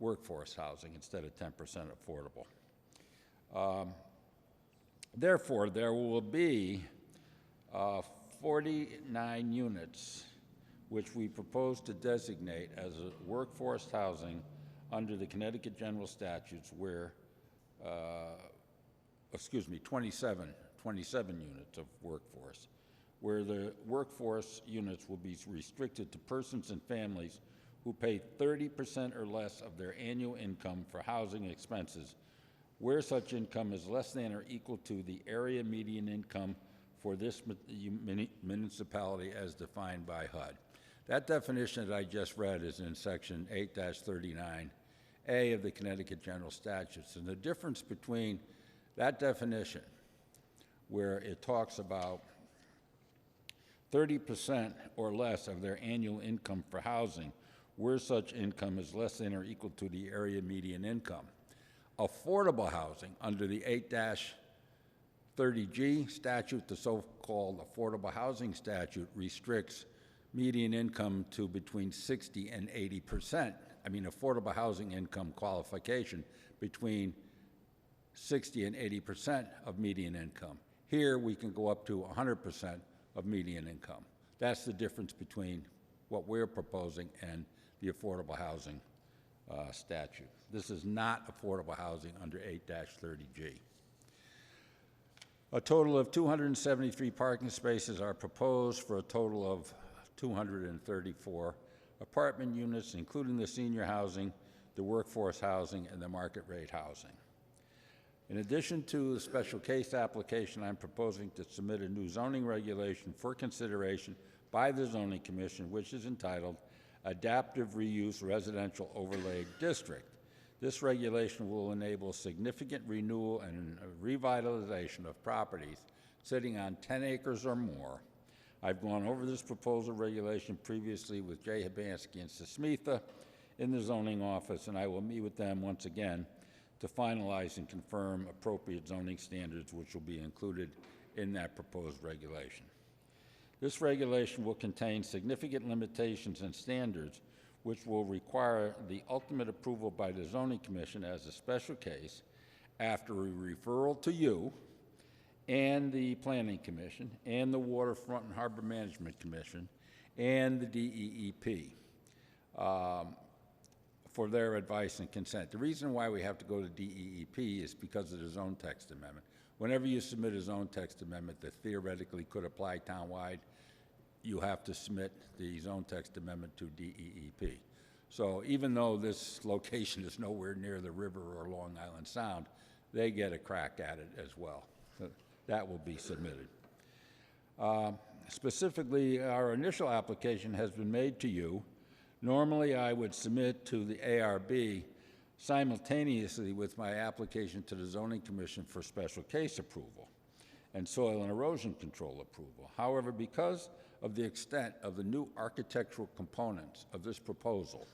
workforce housing instead of 10% affordable. Therefore, there will be 49 units which we propose to designate as a workforce housing under the Connecticut General Statutes where, 27 units of workforce, where the workforce units will be restricted to persons and families who pay 30% or less of their annual income for housing expenses, where such income is less than or equal to the area median income for this municipality as defined by HUD. That definition that I just read is in section 8-39A of the Connecticut General Statutes. And the difference between that definition, where it talks about 30% or less of their annual income for housing, where such income is less than or equal to the area median income. Affordable housing under the 8-30G statute, the so-called affordable housing statute, restricts median income to between 60 and 80%. I mean, affordable housing income qualification between 60 and 80% of median income. Here, we can go up to 100% of median income. That's the difference between what we're proposing and the affordable housing statute. This is not affordable housing under 8-30G. A total of 273 parking spaces are proposed for a total of 234 apartment units, including the senior housing, the workforce housing, and the market rate housing. In addition to the special case application, I'm proposing to submit a new zoning regulation for consideration by the Zoning Commission, which is entitled Adaptive Reuse Residential Overlay District. This regulation will enable significant renewal and revitalization of properties sitting on 10 acres or more. I've gone over this proposal regulation previously with Jay Hibansky and Sasmitha in the zoning office, and I will meet with them once again to finalize and confirm appropriate zoning standards which will be included in that proposed regulation. This regulation will contain significant limitations and standards which will require the ultimate approval by the Zoning Commission as a special case after a referral to you and the Planning Commission and the Waterfront and Harbor Management Commission and the DEEP for their advice and consent. The reason why we have to go to DEEP is because of the zone text amendment. Whenever you submit a zone text amendment that theoretically could apply townwide, you have to submit the zone text amendment to DEEP. So even though this location is nowhere near the river or Long Island Sound, they get a crack at it as well. So that will be submitted. Specifically, our initial application has been made to you. Normally, I would submit to the ARB simultaneously with my application to the Zoning Commission for special case approval and soil and erosion control approval. However, because of the extent of the new architectural components of this proposal,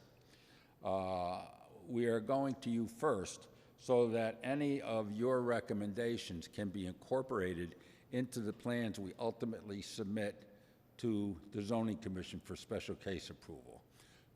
we are going to you first so that any of your recommendations can be incorporated into the plans we ultimately submit to the Zoning Commission for special case approval.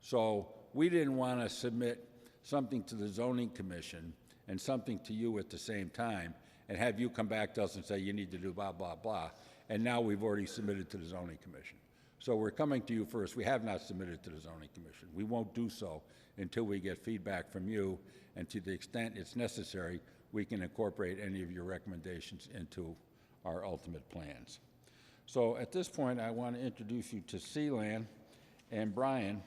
So we didn't want to submit something to the Zoning Commission and something to you at the same time and have you come back to us and say you need to do blah, blah, blah, and now we've already submitted to the Zoning Commission. So we're coming to you first. We have not submitted to the Zoning Commission. We won't do so until we get feedback from you, and to the extent it's necessary, we can incorporate any of your recommendations into our ultimate plans. So at this point, I want to introduce you to Sealand and Brian,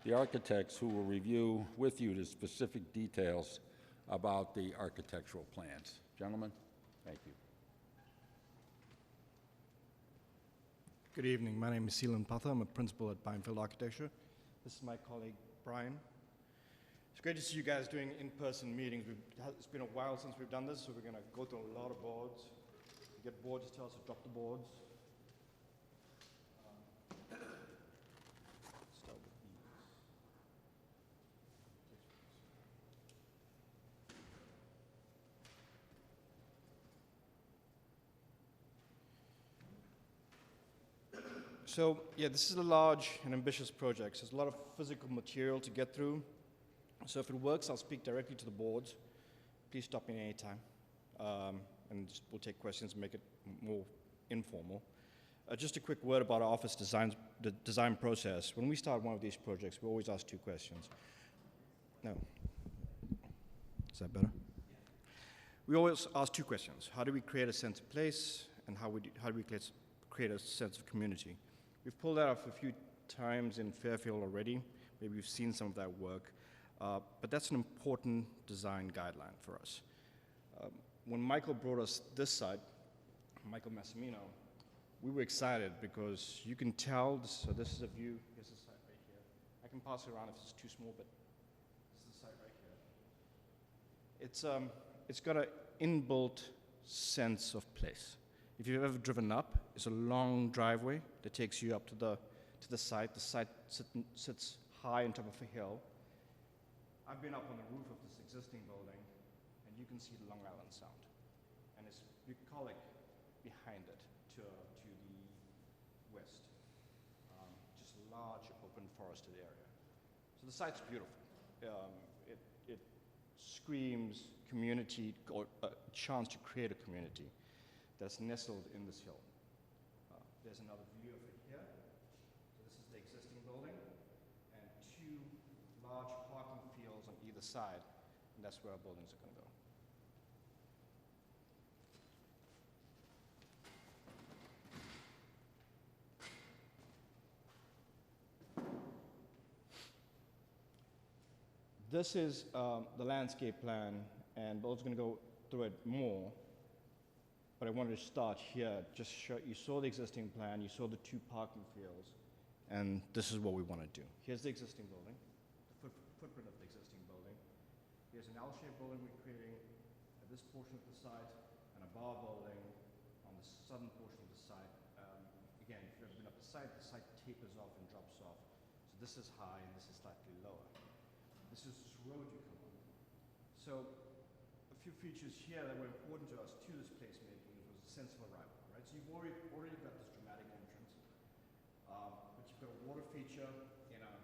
the architects who will review with you the specific details about the architectural plans. Gentlemen, thank you. Good evening. My name is Seelan Patha. I'm a principal at Binefield Architecture. This is my colleague, Brian. It's great to see you guys doing in-person meetings. It's been a while since we've done this, so we're going to go through a lot of boards. If you get bored, just tell us to drop the boards. Start with these. So, yeah, this is a large and ambitious project. So there's a lot of physical material to get through. So if it works, I'll speak directly to the boards. Please stop me anytime. And we'll take questions and make it more informal. Just a quick word about our office the design process. When we start one of these projects, we always ask two questions. No. Is that better? We always ask two questions. How do we create a sense of place? And how do we create a sense of community? We've pulled that off a few times in Fairfield already. Maybe you've seen some of that work. But that's an important design guideline for us. When Michael brought us this site, Michael Massimino, we were excited because you can tell, so this is a view, here's the site right here. I can pass it around if it's too small, but this is the site right here. It's got an inbuilt sense of place. If you've ever driven up, it's a long driveway that takes you up to the site. The site sits high on top of a hill. I've been up on the roof of this existing building, and you can see the Long Island Sound. And it's bucolic behind it to the west, just forested area. So the site's beautiful. It screams community, or a chance to create a community that's nestled in this hill. There's another view of it here. So this is the existing building, and two large parking fields on either side, and that's where our buildings are going to go. This is the landscape plan, and Bill's going to go through it more. But I wanted to start here. Just show, you saw the existing plan, you saw the two parking fields, and this is what we want to do. Here's the existing building, the footprint of the existing building. Here's an L-shaped building we're creating at this portion of the site, and a bar building on the southern portion of the site. Again, if you've ever been up the site tapers off and drops off. So this is high, and this is slightly lower. This is this road you come on. So a few features here that were important to us to this placemaking was a sense of arrival, right? So you've already got this dramatic entrance, but you've got a water feature in a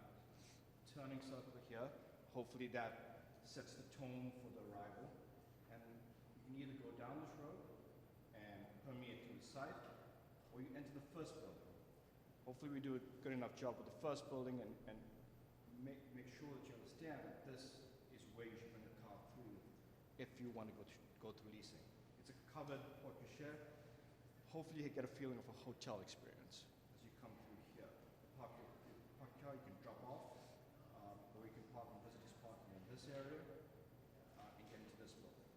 turning circle here. Hopefully that sets the tone for the arrival. And you can either go down this road and permeate through the site, or you enter the first building. Hopefully we do a good enough job with the first building and make sure that you understand that this is where you should bring the car through if you want to go through leasing. It's a covered porte-cochere. Hopefully you get a feeling of a hotel experience as you come through here. Park car, you can drop off, or you can park in visitors parking in this area and get into this building.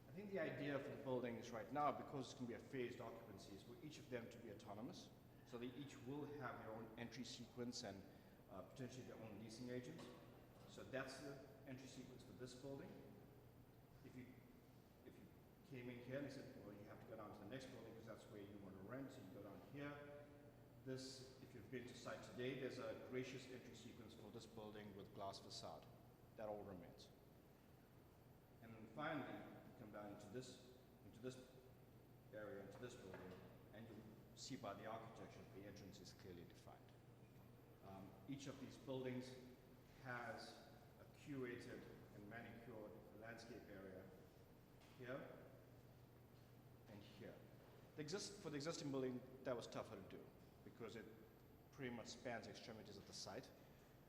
I think the idea for the buildings right now, because it's going to be a phased occupancy, is for each of them to be autonomous. So they each will have their own entry sequence and potentially their own leasing agent. So that's the entry sequence for this building. If you came in here and said, well, you have to go down to the next building because that's where you want to rent, so you go down here. This, if you've been to site today, there's a gracious entry sequence for this building with glass facade. That all remains. And then finally, you come down into this area, into this building, and you'll see by the architecture the entrance is clearly defined. Each of these buildings has a curated and manicured landscape area here and here. For the existing building, that was tougher to do because it pretty much spans the extremities of the site.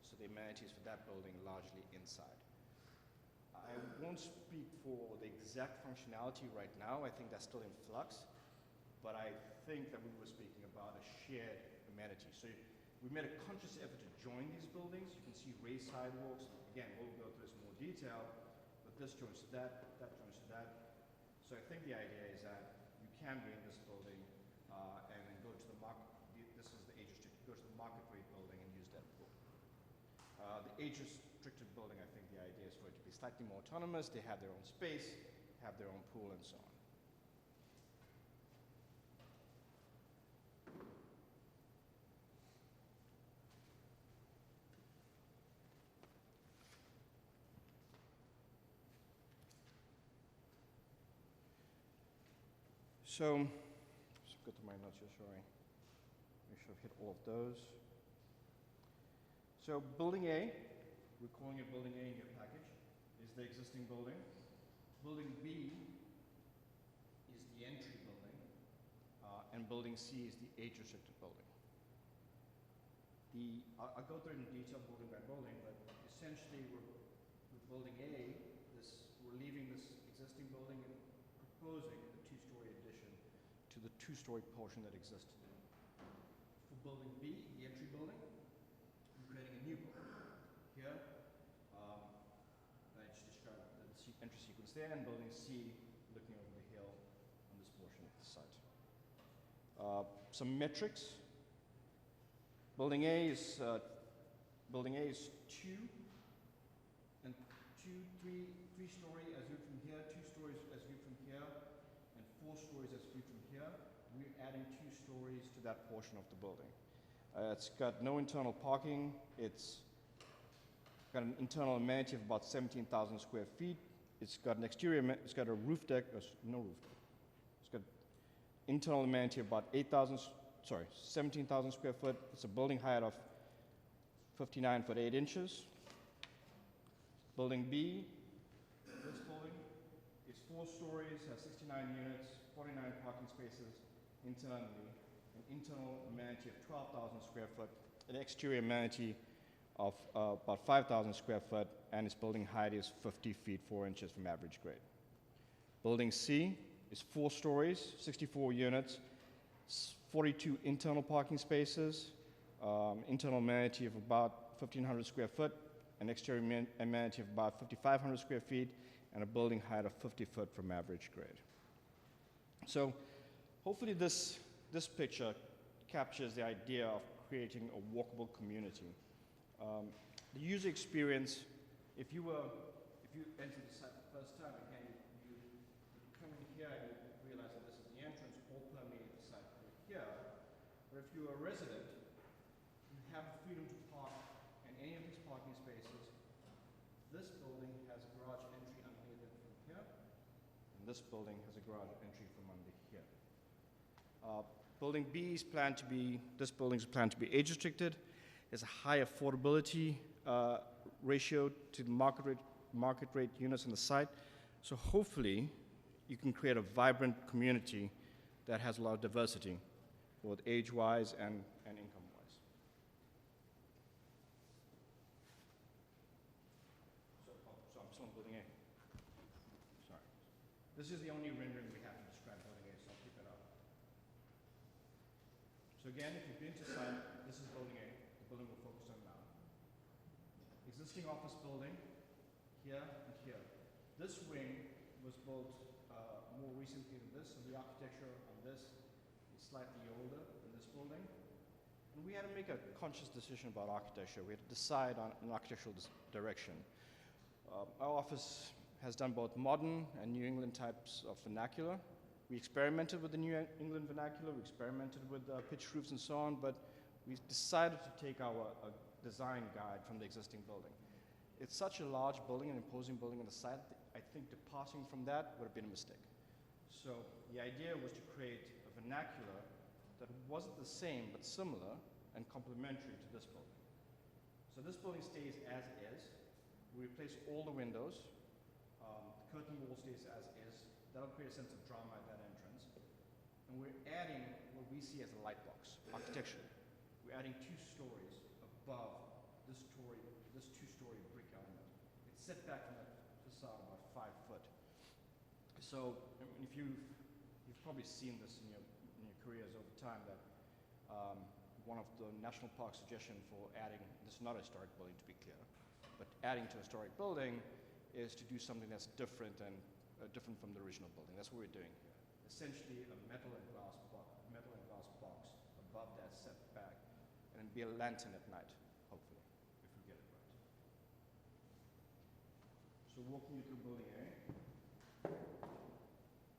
So the amenities for that building largely inside. I won't speak for the exact functionality right now. I think that's still in flux. But I think that we were speaking about a shared amenity. So we made a conscious effort to join these buildings. You can see raised sidewalks. Again, we'll go through this in more detail, but this joins to that joins to that. So I think the idea is that you can be in this building and then go to the market. This is the age-restricted. Go to the market rate building and use that pool. The age-restricted building, I think the idea is for it to be slightly more autonomous. They have their own space, have their own pool, and so on. So, let's go to my notes here, sorry. Make sure I've hit all of those. So, building A, we're calling it building A in your package, is the existing building. Building B is the entry building, and building C is the age-restricted building. I'll go through it in detail building by building, but essentially with building A, we're leaving this existing building and proposing a two-story addition to the two-story portion that exists today. For building B, the entry building, we're creating a new building. Here, I just described the entry sequence there, and building C, looking over the hill on this portion of the site. Some metrics. Building A is 2 and 3-story as viewed from here, 2 stories as viewed from here, and 4 stories as viewed from here. We're adding 2 stories to that portion of the building. It's got no internal parking. It's got an internal amenity of about 17,000 square feet. It's got an exterior, it's got a roof deck, no roof deck. It's got internal amenity of about 17,000 square foot. It's a building height of 59 foot 8 inches. Building B, this building is 4 stories, has 69 units, 49 parking spaces internally, an internal amenity of 12,000 square foot, an exterior amenity of about 5,000 square foot, and its building height is 50 feet 4 inches from average grade. Building C is 4 stories, 64 units, 42 internal parking spaces, internal amenity of about 1,500 square foot, an exterior amenity of about 5,500 square feet, and a building height of 50 foot from average grade. So hopefully this picture captures the idea of creating a walkable community. The user experience, if you enter the site the first time, again, you come in here and you realize that this is the entrance, all permeate the site over here. But if you're a resident, you have the freedom to park in any of these parking spaces. This building has a garage entry underneath it from here, and this building has a garage entry from under here. Building B is planned to be, this building is planned to be age restricted. There's a high affordability ratio to the market rate units on the site. So hopefully you can create a vibrant community that has a lot of diversity, both age-wise and income-wise. So I'm still on building A. Sorry. This is the only rendering we have to describe building A, so I'll keep it up. So again, if you've been to site, this is building A, the building we're focused on now. Existing office building, here and here. This wing was built more recently than this, so the architecture on this is slightly older than this building. And we had to make a conscious decision about architecture. We had to decide on an architectural direction. Our office has done both modern and New England types of vernacular. We experimented with the New England vernacular, we experimented with pitched roofs and so on, but we decided to take our design guide from the existing building. It's such a large building, an imposing building on the site, I think departing from that would have been a mistake. So the idea was to create a vernacular that wasn't the same, but similar and complementary to this building. So this building stays as is. We replace all the windows. The curtain wall stays as is. That'll create a sense of drama at that entrance. And we're adding what we see as a light box, architecturally. We're adding 2 stories above this two-story brick element. It's set back from the facade about 5 foot. So I mean, if you've probably seen this in your careers over time, that one of the National Park suggestion for adding, this is not a historic building to be clear, but adding to a historic building is to do something that's different and different from the original building. That's what we're doing here. Essentially a metal and glass box above that setback, and be a lantern at night, hopefully, if we get it right. So walking you through building A,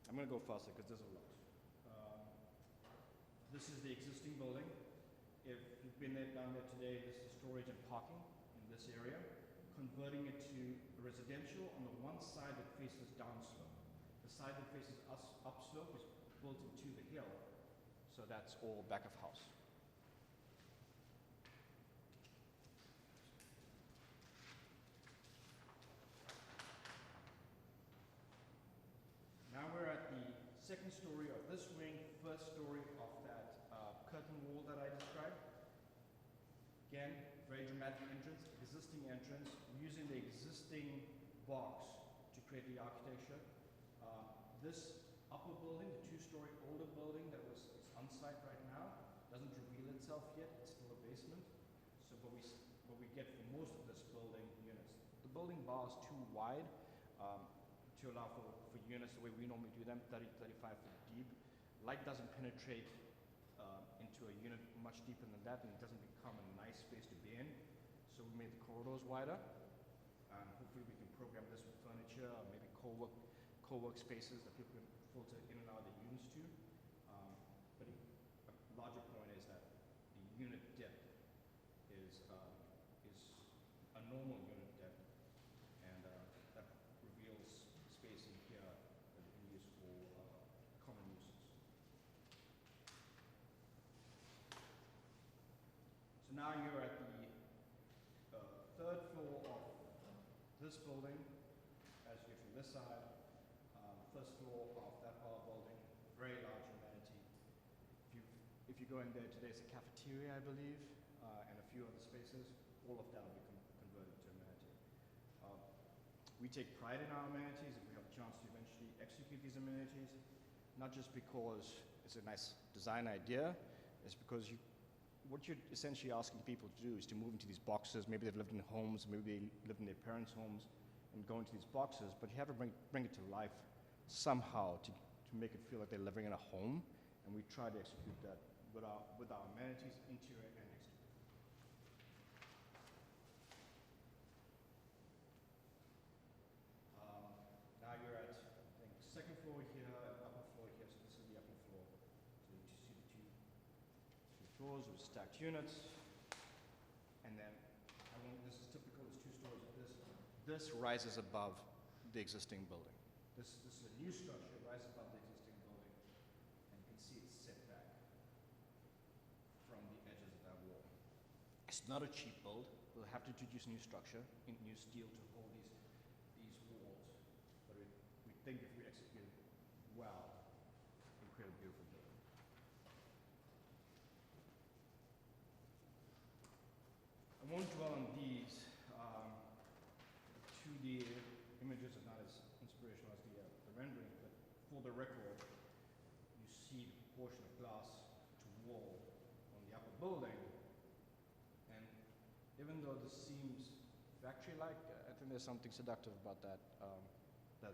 I'm going to go faster because there's a lot. This is the existing building. If you've been down there today, this is storage and parking in this area, converting it to residential on the one side that faces downslope. The side that faces upslope is built into the hill, so that's all back of house. Now we're at the second story of this wing, first story of that curtain wall that I described. Again, very dramatic entrance, existing entrance, using the existing box to create the architecture. This upper building, the 2-story older building that is on site right now, doesn't reveal itself yet. It's still a basement. So what we get for most of this building units, the building bar is too wide to allow for units the way we normally do them, 30, 35 feet deep. Light doesn't penetrate into a unit much deeper than that, and it doesn't become a nice space to be in. So we made the corridors wider. Hopefully we can program this with furniture, or maybe co-work spaces that people can filter in and out of the units to. But a larger point is that the unit depth is a normal unit depth, and that reveals space in here that we can use for common uses. So now you're at the This building, as you from this side, first floor of that our building, very large amenity. If you go in there today, it's a cafeteria, I believe, and a few other spaces. All of that will be converted to amenity. We take pride in our amenities if we have a chance to eventually execute these amenities, not just because it's a nice design idea, it's because what you're essentially asking people to do is to move into these boxes. Maybe they've lived in homes, maybe they lived in their parents' homes, and go into these boxes, but you have to bring it to life somehow to make it feel like they're living in a home, and we try to execute that with our amenities, interior and exterior. Now you're at, I think, second floor here, upper floor here, so this is the upper floor. So you see the two floors with stacked units, and then, this is typical, it's 2 stories of this. This rises above the existing building. This is a new structure, it rises above the existing building, and you can see it's set back from the edges of that wall. It's not a cheap build. We'll have to introduce new structure, new steel to hold these walls, but we think if we execute it well, we'll create a beautiful building. I won't dwell on these. 2D images are not as inspirational as the rendering, but for the record, you see the proportion of glass to wall on the upper building, and even though this seems factory-like, I think there's something seductive about that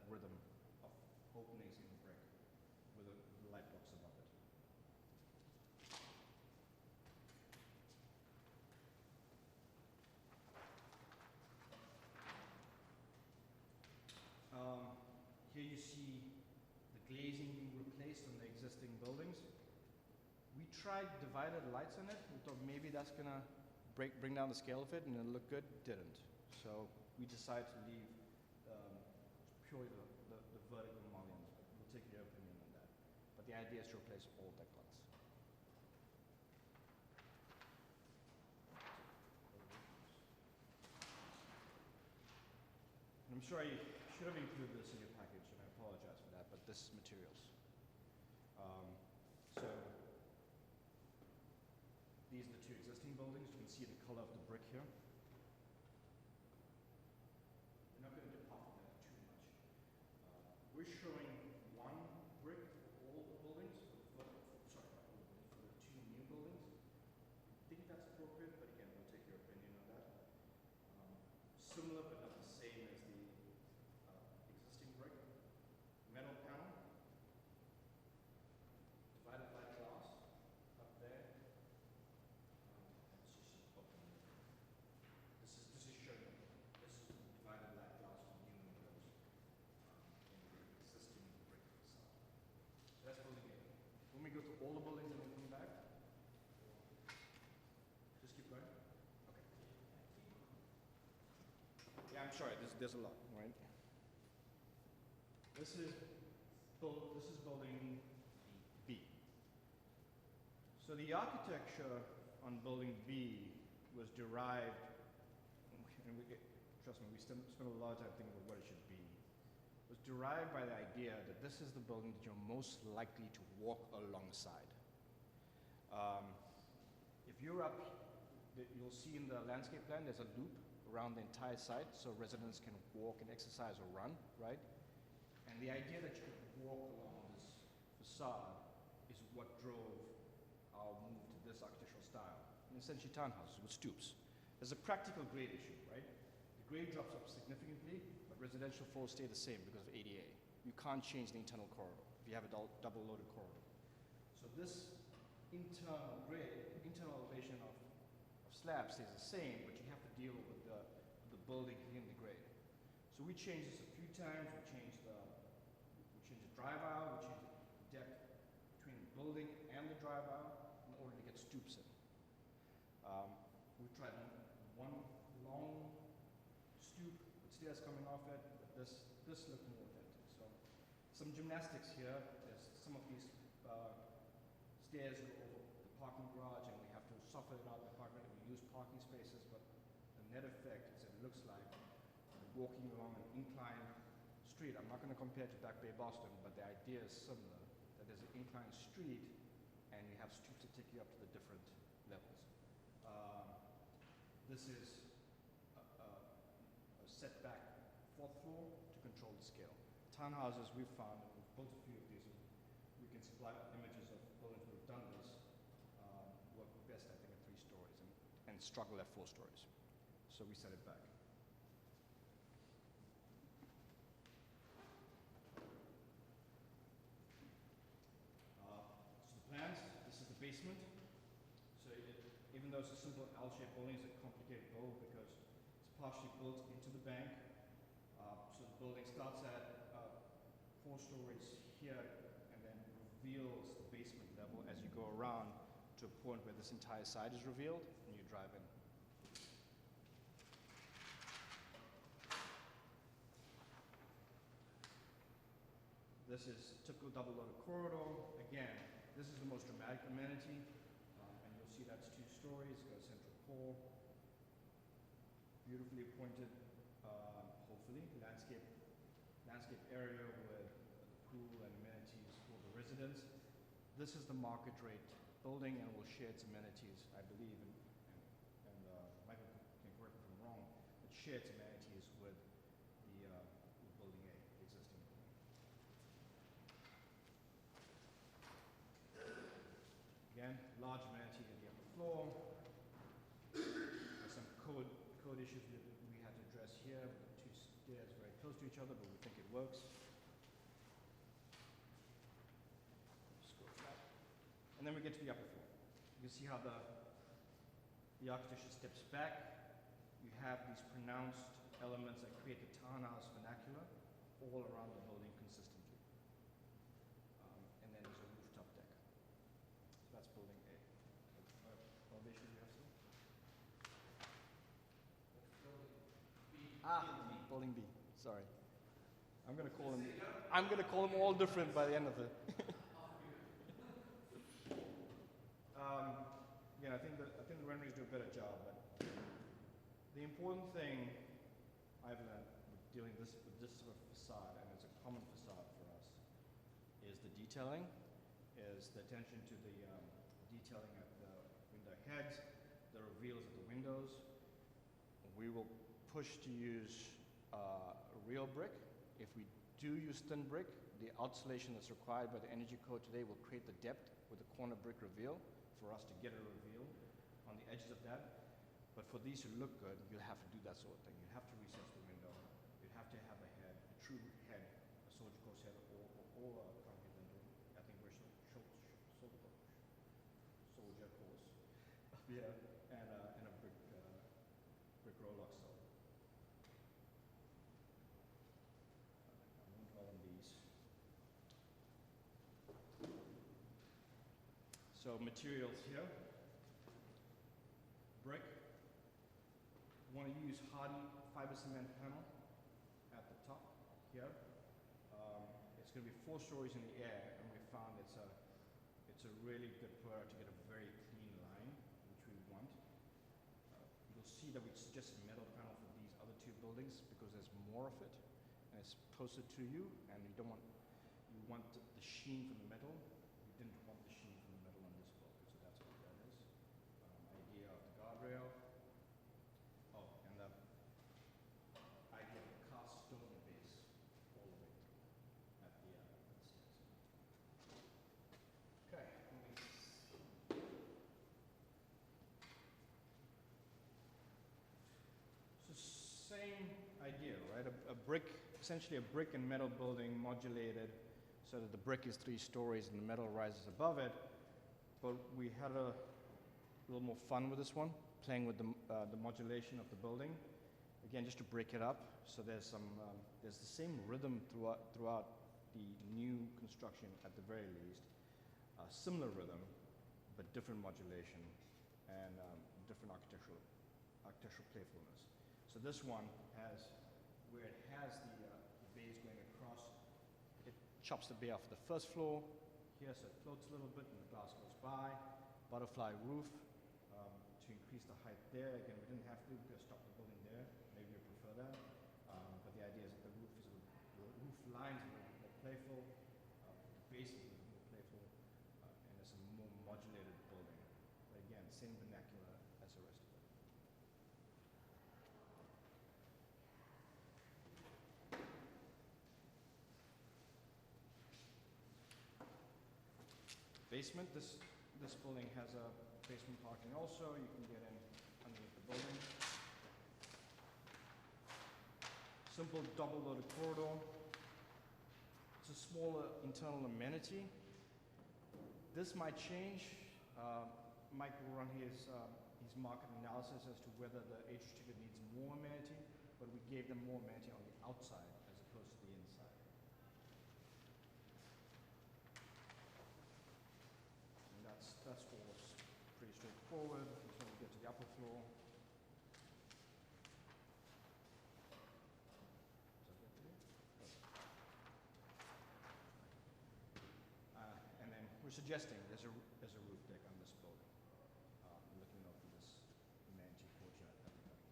rhythm of openings in the brick with the light box above it. Here you see the glazing being replaced on the existing buildings. We tried divided lights on it. We thought maybe that's gonna bring down the scale of it and it'll look good. Didn't. So we decided to leave purely the vertical mullions. We'll take your opinion on that. But the idea is to replace all that glass. And I'm sure I should have included this in your package, and I apologize for that, but this is materials. So these are the 2 existing buildings. You can see the color of the brick here. We're not going to depart from that too much. We're showing 1 brick for all the buildings, for the 2 new buildings. I think that's appropriate, but again, we'll take your opinion on that. Similar but not the same as the existing brick. Metal panel, divided by glass up there. Let's just open it. This is showing. This is divided by glass for new windows in the existing brick facade. So that's building A. When we go to all the buildings and we come back, just keep going. Okay. Yeah, I'm sorry. There's a lot, right? This is building B. So the architecture on building B was derived, and trust me, we spent a lot of time thinking about what it should be. Was derived by the idea that this is the building that you're most likely to walk alongside. If you're up, you'll see in the landscape plan there's a loop around the entire site so residents can walk and exercise or run, right? And the idea that you could walk along this facade is what drove our move to this architectural style. And essentially townhouses with stoops. There's a practical grade issue, right? The grade drops up significantly, but residential flows stay the same because of ADA. You can't change the internal corridor if you have a double loaded corridor. So this internal elevation of slab stays the same, but you have to deal with the building hitting the grade. So we changed this a few times. We changed the drive aisle, we changed the depth between the building and the drive aisle in order to get stoops in. We tried one long stoop with stairs coming off it, but this looked more authentic. So some gymnastics here. There's some of these stairs go over the parking garage, and we have to soften it out in the parking. We use parking spaces, but the net effect is it looks like the walking along an inclined street. I'm not going to compare it to Back Bay, Boston, but the idea is similar, that there's an inclined street and you have streets that take you up to the different levels. This is a setback fourth floor to control the scale. Townhouses we've found, and we've built a few of these, and we can supply images of buildings where we've done this, work best, I think, at 3 stories and struggle at 4 stories. So we set it back. So the plans, this is the basement. So even though it's a simple L-shaped building, it's a complicated build because it's partially built into the bank. So the building starts at 4 stories here and then reveals the basement level as you go around to a point where this entire side is revealed and you drive in. This is typical double-loaded corridor. Again, this is the most dramatic amenity, and you'll see that's 2 stories, got a central core, beautifully appointed, hopefully, landscape area with the pool and amenities for the residents. This is the market rate building and will share its amenities, I believe, and Michael can correct me if I'm wrong, but share its amenities with the building A, the existing building. Again, large amenity in the upper floor. There's some code issues we had to address here with the 2 stairs very close to each other, but we think it works. Just go flat. And then we get to the upper floor. You can see how the architecture steps back. You have these pronounced elements that create the townhouse vernacular all around the building consistently. And then there's a rooftop deck. So that's building A. Elevation you have to? Building B. Sorry. I'm gonna call them all different by the end of it. Again, I think the renderings do a better job, but the important thing I've learned with dealing with this sort of facade, and it's a common facade for us, is the detailing, is the attention to the detailing at the window heads, the reveals at the windows. We will push to use real brick. If we do use thin brick, the outsulation that's required by the energy code today will create the depth with the corner brick reveal for us to get a reveal on the edges of that. But for these to look good, you'll have to do that sort of thing. You have to recess the window. You have to have a head, a true head, a soldier course head, or a concrete rendering. I think we're soldier course. Yeah, and a brick roll-off cell. I won't dwell on these. So materials here. Brick. We want to use hardy fiber cement panel at the top here. It's going to be 4 stories in the air, and we found it's a really good product to get a very clean line, which we want. You'll see that we suggested metal panel for these other 2 buildings because there's more of it, and it's closer to you, and you want the sheen from the metal. We didn't want the sheen from the metal on this building, so that's what that is. Idea of the guardrail. Oh, and the idea of the cast stone base all the way through at the stairs. Okay. So same idea, right? A brick, essentially a brick and metal building modulated so that the brick is 3 stories and the metal rises above it. But we had a little more fun with this one, playing with the modulation of the building. Again, just to break it up, so there's the same rhythm throughout the new construction at the very least. Similar rhythm, but different modulation and different architectural playfulness. So this one has, where it has the bays going across, it chops the bay off the first floor here, so it floats a little bit and the glass goes by. Butterfly roof to increase the height there. Again, we didn't have to, we could have stopped the building there. Maybe you prefer that. lines are a little more playful, the base is a little more playful, and it's a more modulated building. But again, same vernacular as the rest of it. Basement, this building has a basement parking also. You can get in underneath the building. Simple double-loaded corridor. It's a smaller internal amenity. This might change. Mike will run his market analysis as to whether the age ticket needs more amenity, but we gave them more amenity on the outside as opposed to the inside. And that's all pretty straightforward until we get to the upper floor. And then we're suggesting there's a roof deck on this building, looking over this amenity courtyard that we have.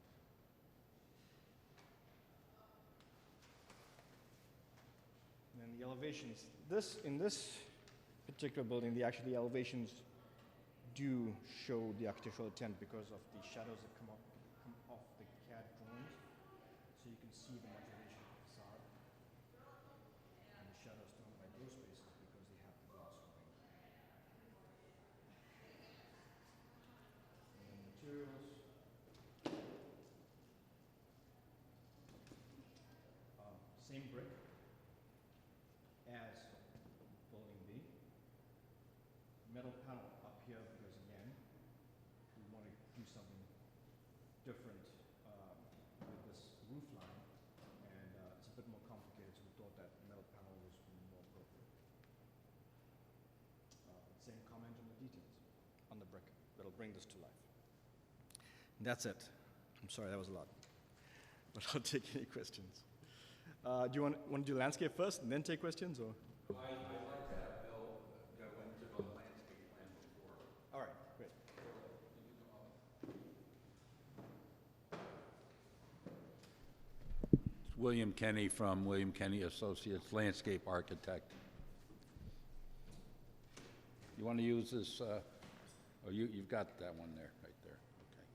And then the elevations. In this particular building, the elevations do show the architectural intent because of the shadows that come off the CAD drawings. So you can see the modulation of the facade. And the shadows thrown by those spaces because they have the glass frame. And then materials. Same brick as building B. Metal panel up here because again, we want to do something different with this roof line, and it's a bit more complicated, so we thought that metal panel was more appropriate. Same comment on the details on the brick that'll bring this to life. And that's it. I'm sorry, that was a lot, but I'll take any questions. Do you want to do landscape first and then take questions, or? I'd like to have Bill go into the landscape plan before. All right, great. It's William Kenny from William Kenny Associates, landscape architect. You want to use this, oh, you've got that one there, right there, okay.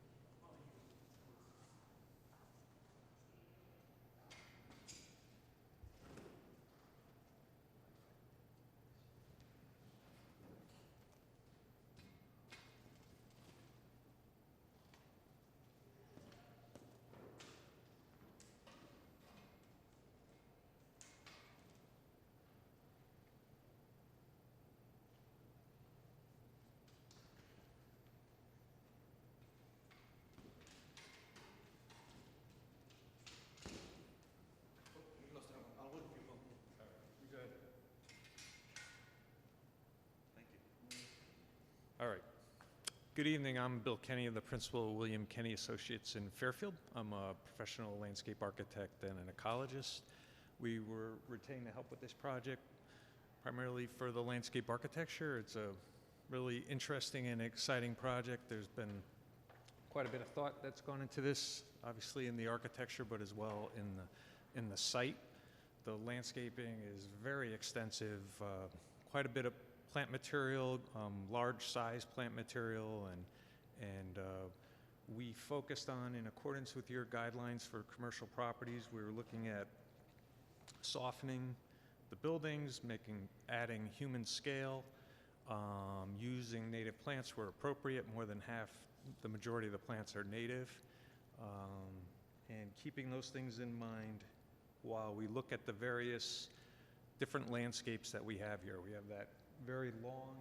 All right. Good evening. I'm Bill Kenny, the principal of William Kenny Associates in Fairfield. I'm a professional landscape architect and an ecologist. We were retained to help with this project primarily for the landscape architecture. It's a really interesting and exciting project. There's been quite a bit of thought that's gone into this, obviously in the architecture, but as well in the site. The landscaping is very extensive, quite a bit of plant material, large size plant material, and we focused on, in accordance with your guidelines for commercial properties, we were looking at softening the buildings, adding human scale, using native plants where appropriate. More than half, the majority of the plants are native, and keeping those things in mind while we look at the various different landscapes that we have here. We have that very long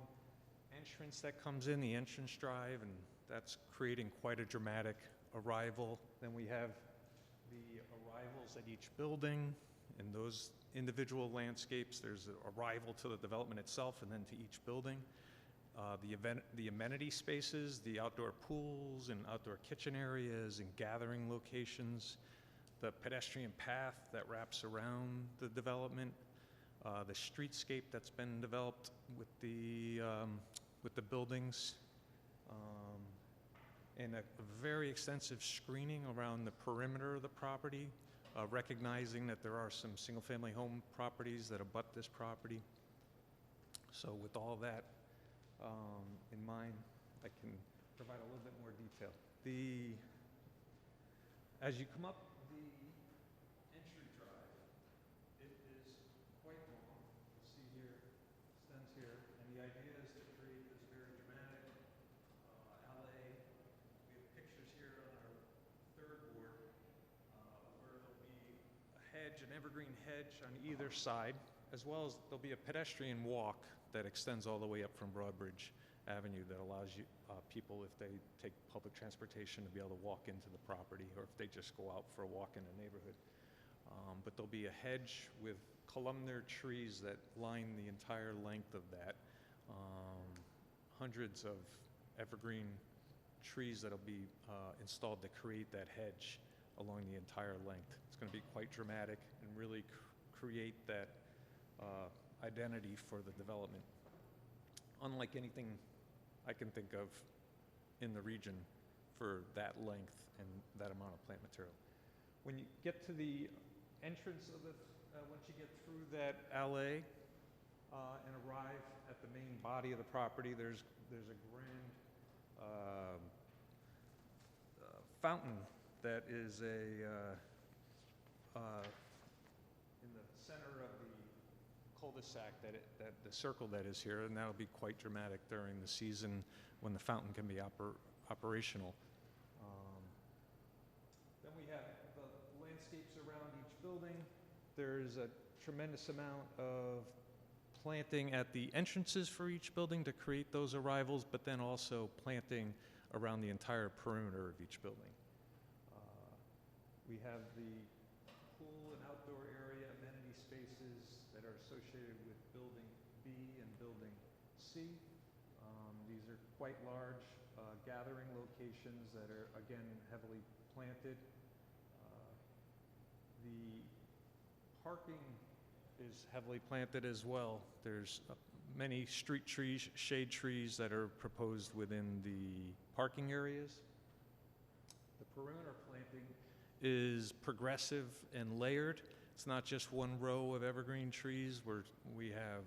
entrance that comes in, the entrance drive, and that's creating quite a dramatic arrival. Then we have the arrivals at each building. In those individual landscapes, there's an arrival to the development itself and then to each building. The amenity spaces, the outdoor pools and outdoor kitchen areas and gathering locations, the pedestrian path that wraps around the development, the streetscape that's been developed with the buildings, and a very extensive screening around the perimeter of the property, recognizing that there are some single-family home properties that abut this property. So with all that in mind, I can provide a little bit more detail. As you come up the entry drive, it is quite long. You'll see here, extends here, and the idea is to create this very dramatic alley. We have pictures here on our third board where there'll be a hedge, an evergreen hedge on either side, as well as there'll be a pedestrian walk that extends all the way up from Broadbridge Avenue that allows you, people, if they take public transportation, to be able to walk into the property, or if they just go out for a walk in the neighborhood. But there'll be a hedge with columnar trees that line the entire length of that. Hundreds of evergreen trees that'll be installed to create that hedge along the entire length. It's going to be quite dramatic and really create that identity for the development. Unlike anything I can think of in the region for that length and that amount of plant material. When you get to the entrance of the, once you get through that alley and arrive at the main body of the property, there's a grand fountain that is in the center of the cul-de-sac that the circle that is here, and that'll be quite dramatic during the season when the fountain can be operational. Then we have the landscapes around each building. There's a tremendous amount of planting at the entrances for each building to create those arrivals, but then also planting around the entire perimeter of each building. We have the pool and outdoor area amenity spaces that are associated with Building B and Building C. These are quite large gathering locations that are, again, heavily planted. The parking is heavily planted as well. There's many street trees, shade trees that are proposed within the parking areas. The perimeter planting is progressive and layered. It's not just one row of evergreen trees where we have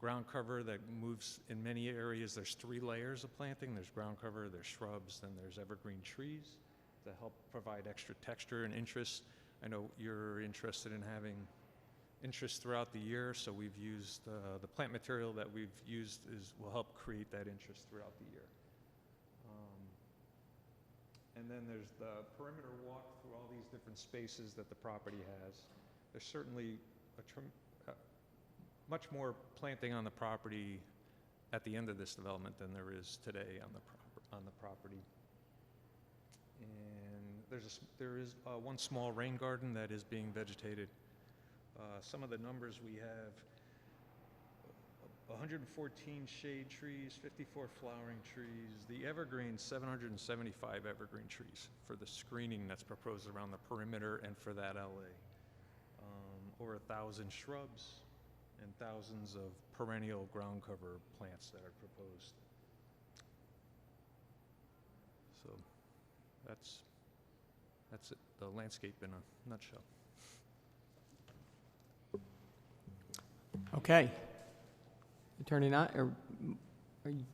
ground cover that moves in many areas. There's 3 layers of planting. There's ground cover, there's shrubs, then there's evergreen trees to help provide extra texture and interest. I know you're interested in having interest throughout the year, so we've used the plant material that we've used will help create that interest throughout the year. And then there's the perimeter walk through all these different spaces that the property has. There's certainly much more planting on the property at the end of this development than there is today on the property. And there is one small rain garden that is being vegetated. Some of the numbers we have: 114 shade trees, 54 flowering trees. The evergreens, 775 evergreen trees for the screening that's proposed around the perimeter and for that LA. Over 1,000 shrubs and thousands of perennial ground cover plants that are proposed. So that's it, the landscape in a nutshell. Okay. Attorney Knott, are you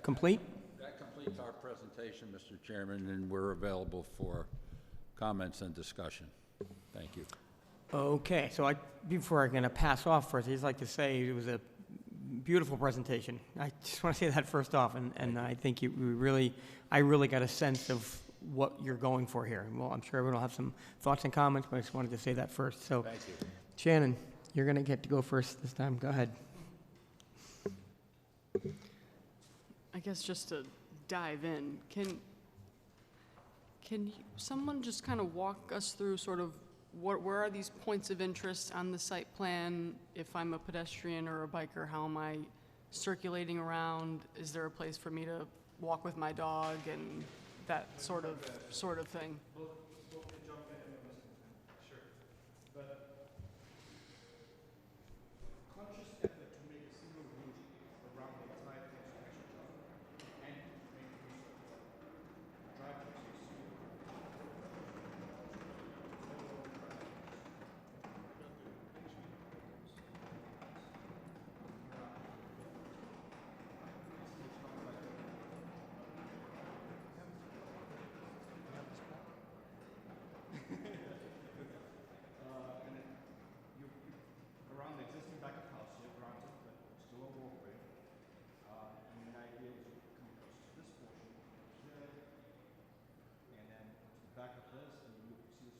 complete? That completes our presentation, Mr. Chairman, and we're available for comments and discussion. Thank you. Okay, so before I'm going to pass off first, I'd just like to say it was a beautiful presentation. I just want to say that first off, and I think I really got a sense of what you're going for here. Well, I'm sure everyone will have some thoughts and comments, but I just wanted to say that first. So, Thank you. Shannon, you're going to get to go first this time. Go ahead. I guess just to dive in, can someone just kind of walk us through sort of where are these points of interest on the site plan? If I'm a pedestrian or a biker, how am I circulating around? Is there a place for me to walk with my dog and that sort of thing? We'll jump in. Sure. But conscious effort to make a single route around the entire construction job and make use of the driveways you see.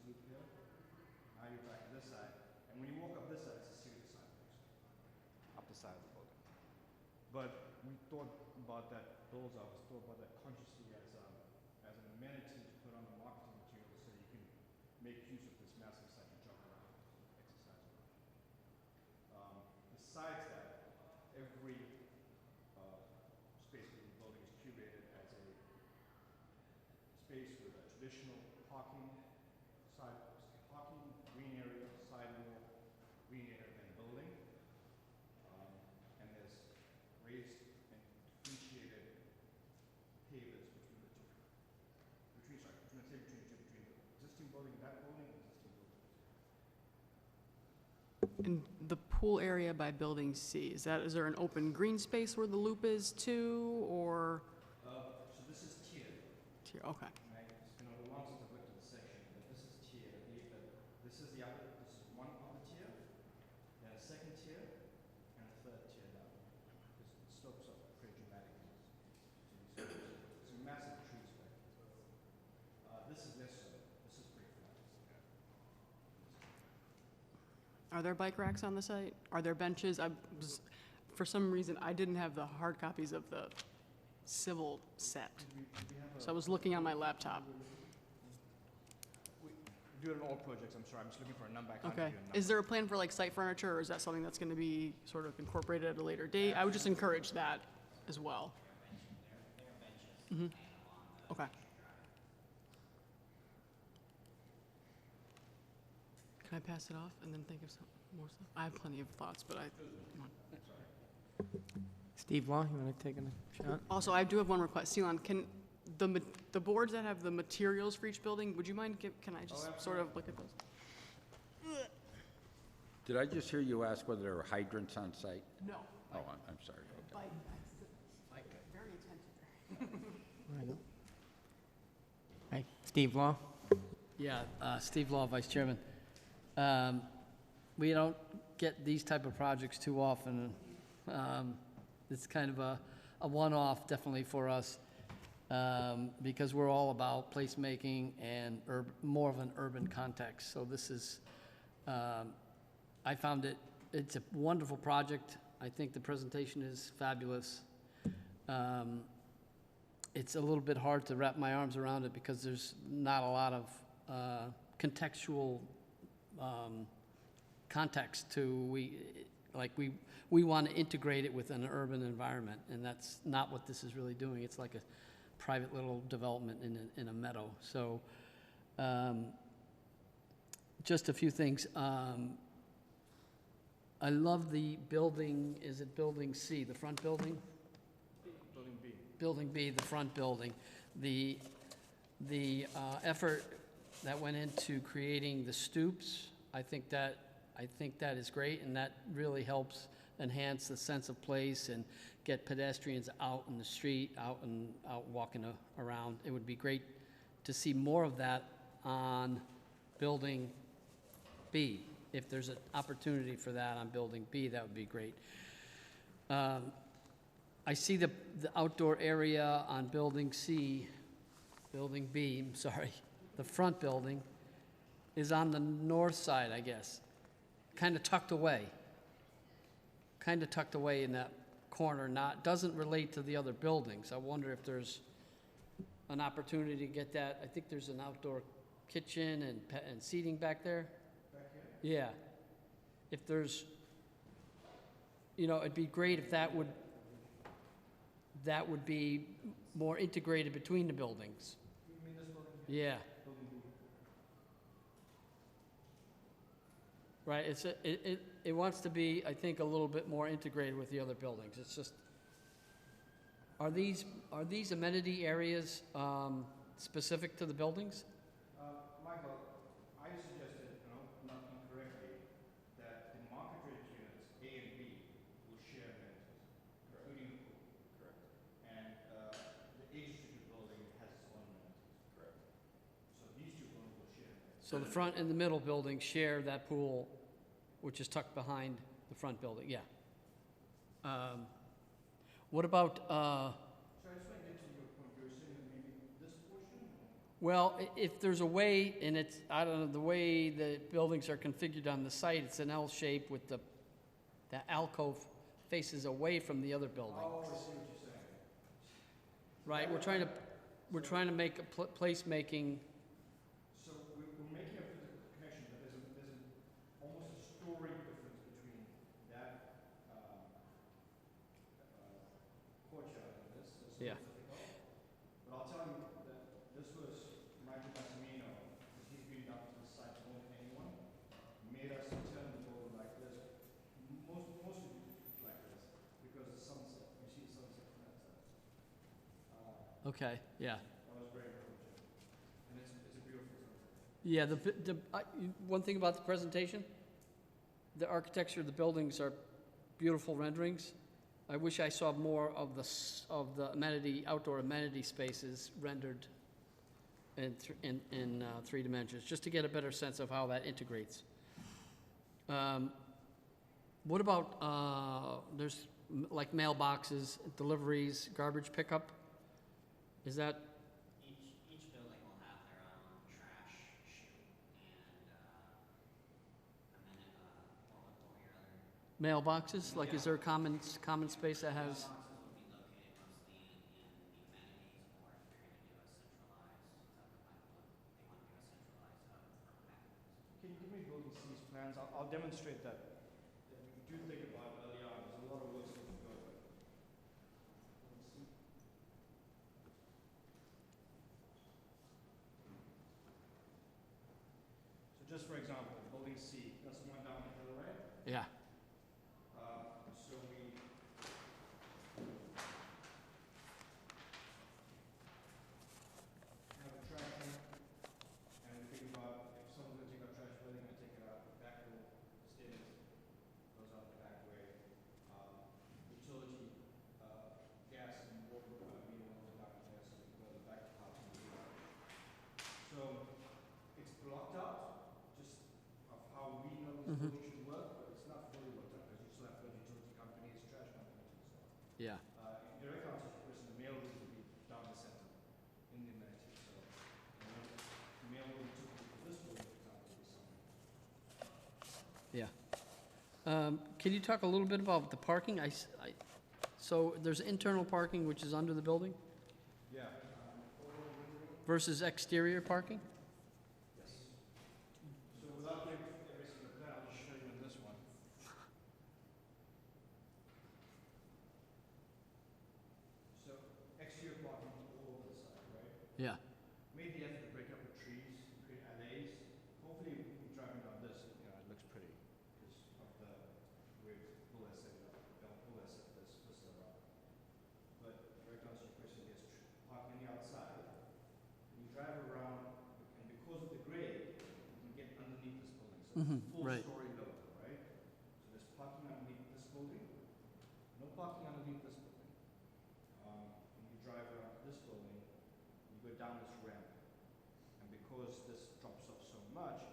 loop here. Now you're back to this side. And when you walk up this side, it's a series of sidewalks up the side of the building. But we thought about that, bullseye was thought about that consciously as an amenity to put on the marketing material so you can make use of this massive site to jump around, exercise around. Besides that, every space within the building is curated as a space with a traditional parking, green area, sidewalk, green area, then building. And there's raised and differentiated pavers between the two. Between the existing building and that building, and existing building. And the pool area by building C, is there an open green space where the loop is too, or? So this is tiered. Okay. Right? It's been a long since I've looked at the section, but this is tiered. I believe that this is one upper tier, then a second tier, and a third tier down. Because it slopes up pretty dramatically. So it's a massive tree spec. This is less so. This is pretty flat. Are there bike racks on the site? Are there benches? For some reason, I didn't have the hard copies of the civil set. So I was looking on my laptop. We do it on all projects. I'm sorry. I'm just looking for a number. I can't Okay. give you a number. Is there a plan for like site furniture, or is that something that's going to be sort of incorporated at a later date? I would just encourage that as well. Okay. Can I pass it off and then think of some more stuff? I have plenty of thoughts, but come on. Steve Law, you want to take a shot? Also, I do have one request. Ceylon, can the boards that have the materials for each building, would you mind, can I just sort of look at those? Did I just hear you ask whether there are hydrants on site? No. Oh, I'm sorry. Okay. Very attentive. There you go. Hey, Steve Law? Yeah, Steve Law, Vice Chairman. We don't get these type of projects too often. It's kind of a one-off, definitely for us, because we're all about placemaking and more of an urban context. So this is, I found it's a wonderful project. I think the presentation is fabulous. It's a little bit hard to wrap my arms around it because there's not a lot of contextual context to we want to integrate it with an urban environment, and that's not what this is really doing. It's like a private little development in a meadow. So just a few things. I love the building, is it building C, the front building? Building B. Building B, the front building. The effort that went into creating the stoops, I think that is great, and that really helps enhance the sense of place and get pedestrians out in the street, out walking around. It would be great to see more of that on building B. If there's an opportunity for that on building B, that would be great. I see the outdoor area on building B, I'm sorry, the front building is on the north side, I guess, kind of tucked away in that corner, doesn't relate to the other buildings. I wonder if there's an opportunity to get that. I think there's an outdoor kitchen and seating back there. Back here? Yeah. If there's, it'd be great if that would be more integrated between the buildings. You mean this building? Yeah. Building B. Right, it wants to be, I think, a little bit more integrated with the other buildings. It's just, are these amenity areas specific to the buildings? Michael, I suggested, not incorrectly, that the market rate units A and B will share amenities, including the pool. Correct. And the H Street building has its own amenities. Correct. So these two buildings will share amenities. So the front and the middle buildings share that pool, which is tucked behind the front building, yeah. What about, So I just want to get to your point. You were saying that maybe this portion? Well, if there's a way, and it's, I don't know, the way the buildings are configured on the site, it's an L shape with the alcove faces away from the other building. Oh, I see what you're saying. Right, we're trying to make a placemaking, So we're making a physical connection, but there's almost a story difference between that courtyard and this. It's a Yeah. little difficult. But I'll tell you that this was Michael Massimino, because he's been down to the site more than anyone, made us turn the building like this. Mostly like this, because the sunset, you see the sunset from that side. okay, yeah. That was very encouraging. And it's a beautiful sunset. Yeah, one thing about the presentation, the architecture of the buildings are beautiful renderings. I wish I saw more of the outdoor amenity spaces rendered in 3 dimensions, just to get a better sense of how that integrates. What about, there's like mailboxes, deliveries, garbage pickup? Is that, Each building will have their own trash chute and what were your other? mailboxes? Like, is there a common space that has? Mailboxes will be located mostly in the amenities, or if you're going to do a centralized, they want to do a centralized hub for packages. Can you give me building C's plans? I'll demonstrate that we do think about early on. There's a lot of work still to go. So just for example, building C, that's the one down the hill, right? Yeah. So we have a trash bin, and we think about if someone's going to take our trash, where they're going to take it out, back door, stairs, goes out the back way. Utility, gas and water, meter goes down there, so we can go to the back of the house and do that. So it's blocked out, just of how we know this building should work, but it's not fully blocked out, because you still have to go to utility companies, trash companies, and so on. Yeah. In direct answer to your question, the mail room will be down the center in the amenities. So the mail room typically for this building, for example, will be somewhere. Yeah. Can you talk a little bit about the parking? So there's internal parking, which is under the building, Yeah. versus exterior parking? Yes. So without going through every single plan, I'll just show you in this one. So exterior parking all over the side, right? Yeah. Made the effort to break up the trees, create alleys. Hopefully, driving down this, it looks pretty because of the way Bull has set it up. Bull has set this vista up. But direct answer to your question, there's parking on the outside. When you drive around, and because of the grade, you can get underneath this building. So it's full right. story level, right? So there's parking underneath this building. No parking underneath this building. When you drive around this building, you go down this ramp. And because this drops off so much,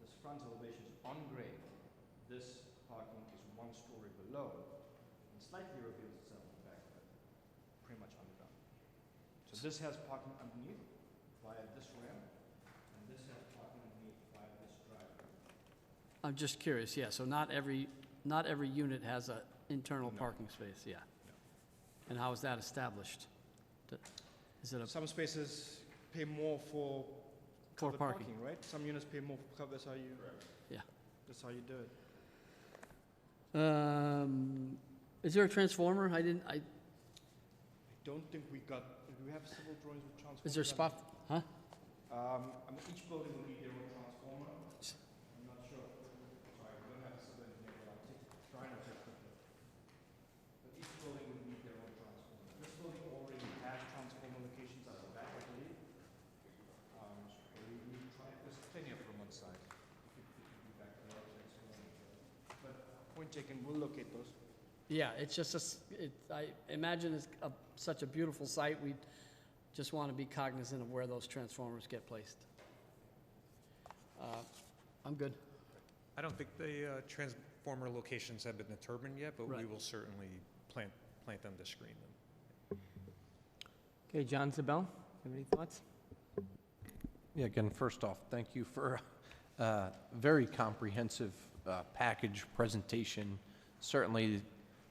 this front elevation is on grade. This parking is 1 story below and slightly reveals itself in the back, but pretty much underground. So this has parking underneath via this ramp, and this has parking underneath via this driveway. I'm just curious, yeah, so not every unit has an internal parking space, yeah. And how is that established? Is it a, Some spaces pay more for For covered parking. right? Some units pay more for cover. That's how you. Yeah. That's how you do it. is there a transformer? I Don't think we got. Do we have civil drawings with transformers? is there a spot, huh? I mean, each building will need their own transformer. I'm not sure. Sorry, we don't have a civil engineer, but I'll try and check quickly. But each building will need their own transformer. This building already has transformer locations at the back, I believe. So we try. There's plenty of room on site. If you be back there, I'll check some more. But point taken, we'll locate those. Yeah, it's just, I imagine it's such a beautiful site, we just want to be cognizant of where those transformers get placed. I'm good. I don't think the transformer locations have been determined yet, but we Right. will certainly plant them to screen them. Okay, John Zabel, have any thoughts? Yeah, again, first off, thank you for a very comprehensive package presentation. Certainly,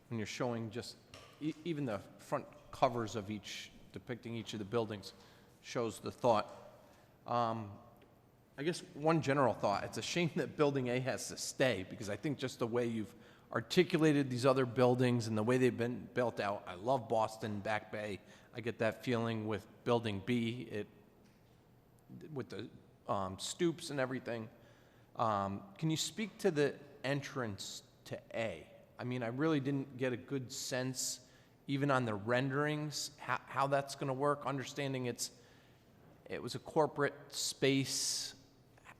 when you're showing just, even the front covers of each, depicting each of the buildings, shows the thought. I guess one general thought, it's a shame that Building A has to stay, because I think just the way you've articulated these other buildings and the way they've been built out, I love Boston, Back Bay. I get that feeling with Building B, with the stoops and everything. Can you speak to the entrance to A? I mean, I really didn't get a good sense, even on the renderings, how that's going to work, understanding it was a corporate space,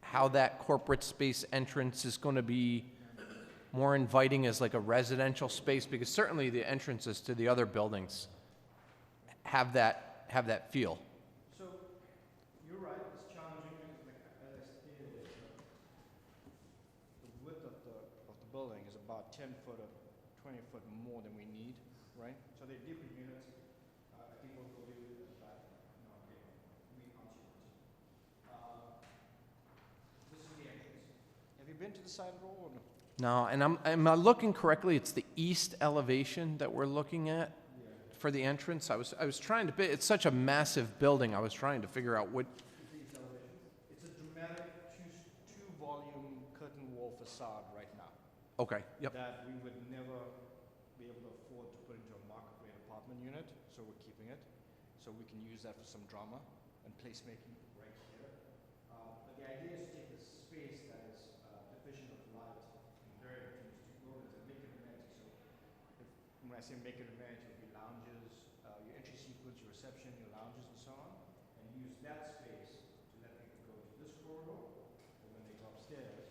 how that corporate space entrance is going to be more inviting as like a residential space, because certainly the entrances to the other buildings have that feel. So, you're right, it's challenging, as I stated, the width of the building is about 10 foot or 20 foot more than we need, right? So they're different units. I think we'll go do that. No, okay. We answer it. This is the entrance. Have you been to the side at all? Or no? No, and am I looking correctly? It's the east elevation that we're looking at for the entrance. I was trying to. It's such a massive building. I was trying to figure out what. It's a dramatic two-volume curtain wall facade right now. Okay. Yep. That we would never be able to afford to put into a market rate apartment unit, so we're keeping it. So we can use that for some drama and placemaking right here. But the idea is to take the space that is deficient of light and vary between these two buildings and make it amenity. So when I say make it amenity, it would be lounges, your entry sequence, your reception, your lounges and so on, and use that space to let people go to this corridor, or when they go upstairs,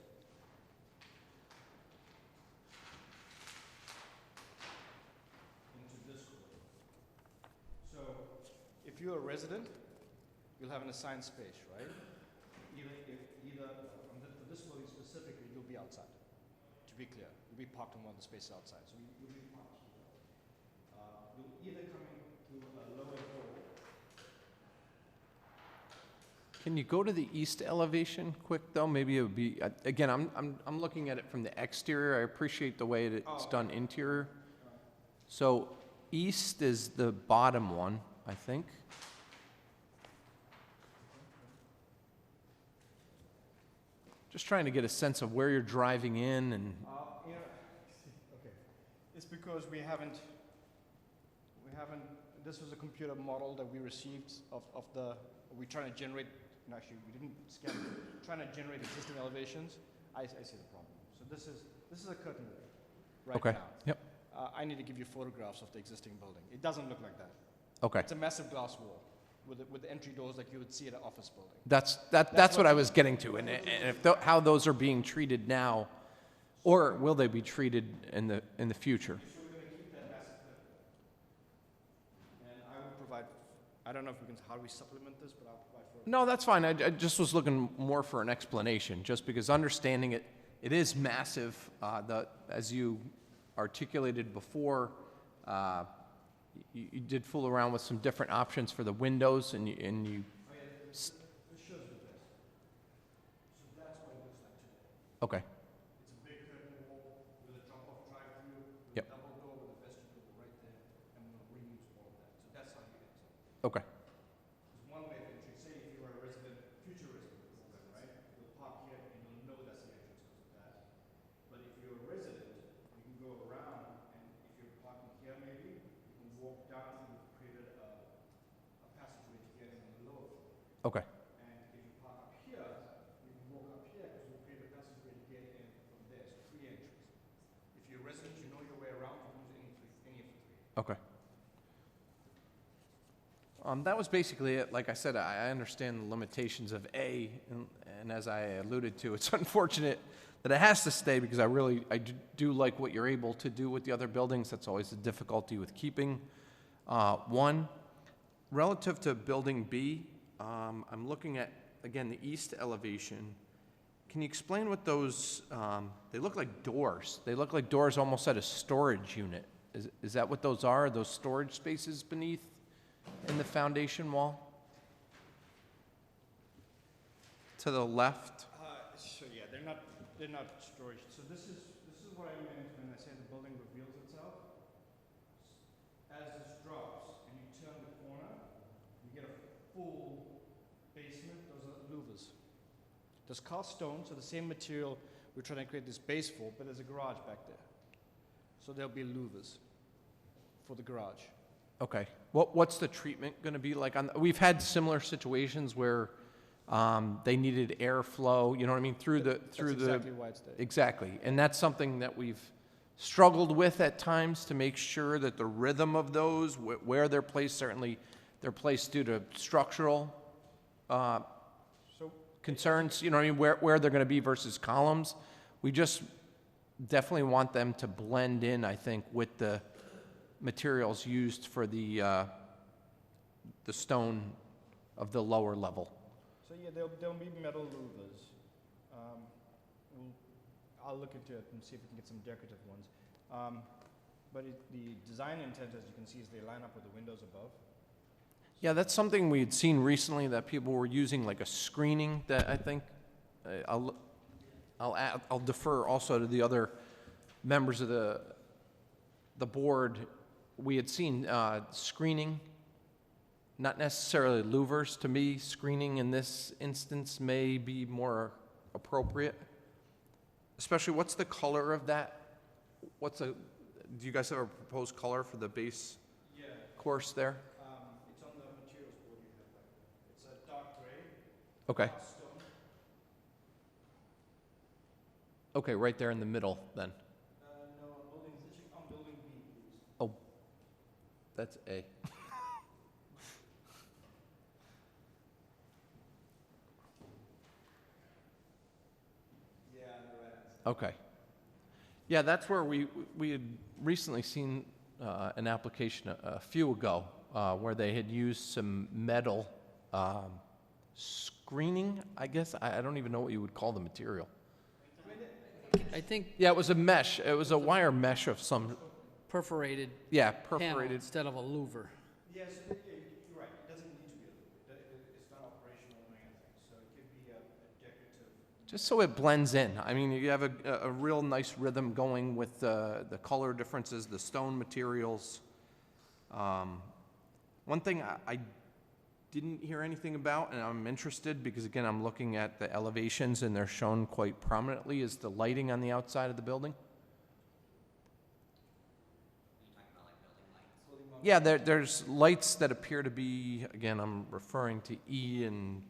into this corridor. So, if you're a resident, you'll have an assigned space, right? For this building specifically, you'll be outside. To be clear, you'll be parked in one of the spaces outside. So you'll be parked here. You'll either come in through a lower door. Can you go to the east elevation quick though? Maybe it would be again. I'm looking at it from the exterior. I appreciate the way it's done interior. So east is the bottom one, I think. Just trying to get a sense of where you're driving in and. Okay, it's because we haven't. This was a computer model that we received of the. We're trying to generate. No, actually, we didn't scan it. Trying to generate existing elevations. I see the problem. So this is a curtain wall right Okay. now. Yep. I need to give you photographs of the existing building. It doesn't look like that. Okay. It's a massive glass wall with entry doors like you would see at an office building. That's what I was getting to, and if how those are being treated now, or will they be treated in the future? So we're going to keep that massive curtain wall. And I will provide. I don't know if we can. How do we supplement this? But I'll provide photographs. No, that's fine. I just was looking more for an explanation, just because understanding it is massive. As you articulated before, you did fool around with some different options for the windows, and you. Oh yeah, this shows the best. So that's what it looks like today. Okay. It's a big curtain wall with a drop-off drive-through, with Yep. a double door with a vestibule right there, and we'll reuse all of that. So that's how you enter. Okay. There's one way of entry. Say if you were a resident, future resident, right? You'll park here and you'll know that's the entrance because of that. But if you're a resident, you can go around, and if you're parking here maybe, you can walk down. We've created a passageway to get in on the lower floor. Okay. And if you park up here, you can walk up here because we'll create a passageway to get in from there. So 3 entries. If you're a resident, you know your way around, you can use any of the 3. Okay. That was basically it. Like I said, I understand the limitations of A, and as I alluded to, it's unfortunate that it has to stay because I do like what you're able to do with the other buildings. That's always the difficulty with keeping one. Relative to Building B, I'm looking at, again, the east elevation. Can you explain what those, they look like doors. They look like doors almost at a storage unit. Is that what those are, those storage spaces beneath in the foundation wall? to the left? So yeah, they're not storage. So this is what I meant when I say the building reveals itself. As this drops and you turn the corner, you get a full basement. Those are louvers. There's cast stone, so the same material we're trying to create this base for, but there's a garage back there. So there'll be louvers for the garage. Okay. What's the treatment going to be like? We've had similar situations where they needed airflow, you know what I mean, through the. Exactly why it's there. Exactly. And that's something that we've struggled with at times to make sure that the rhythm of those, where they're placed, certainly they're placed due to structural So concerns, you know what I mean, where they're going to be versus columns. We just definitely want them to blend in, I think, with the materials used for the stone of the lower level. So yeah, there'll be metal louvers. I'll look into it and see if we can get some decorative ones. But the design intent, as you can see, is they line up with the windows above. Yeah, that's something we had seen recently, that people were using like a screening that I think, I'll defer also to the other members of the board. We had seen screening, not necessarily louvers. To me, screening in this instance may be more appropriate. Especially, what's the color of that? Do you guys have a proposed color for the base course there? It's on the materials board you have there. It's a dark gray. Okay. Cast stone. Okay, right there in the middle then. No, I'm building B, please. Oh, that's A. Yeah, on the right. Okay. Yeah, that's where we had recently seen an application a few ago where they had used some metal screening, I guess. I don't even know what you would call the material. I think Yeah, it was a mesh. It was a wire mesh of some, perforated yeah, panel perforated. instead of a louver. Yes, you're right. It doesn't need to be a louver. It's not operational or anything. So it could be a decorative. Just so it blends in. I mean, you have a real nice rhythm going with the color differences, the stone materials. One thing I didn't hear anything about, and I'm interested because, again, I'm looking at the elevations and they're shown quite prominently, is the lighting on the outside of the building. Are you talking about like building lights? Yeah, there's lights that appear to be, again, I'm referring to E and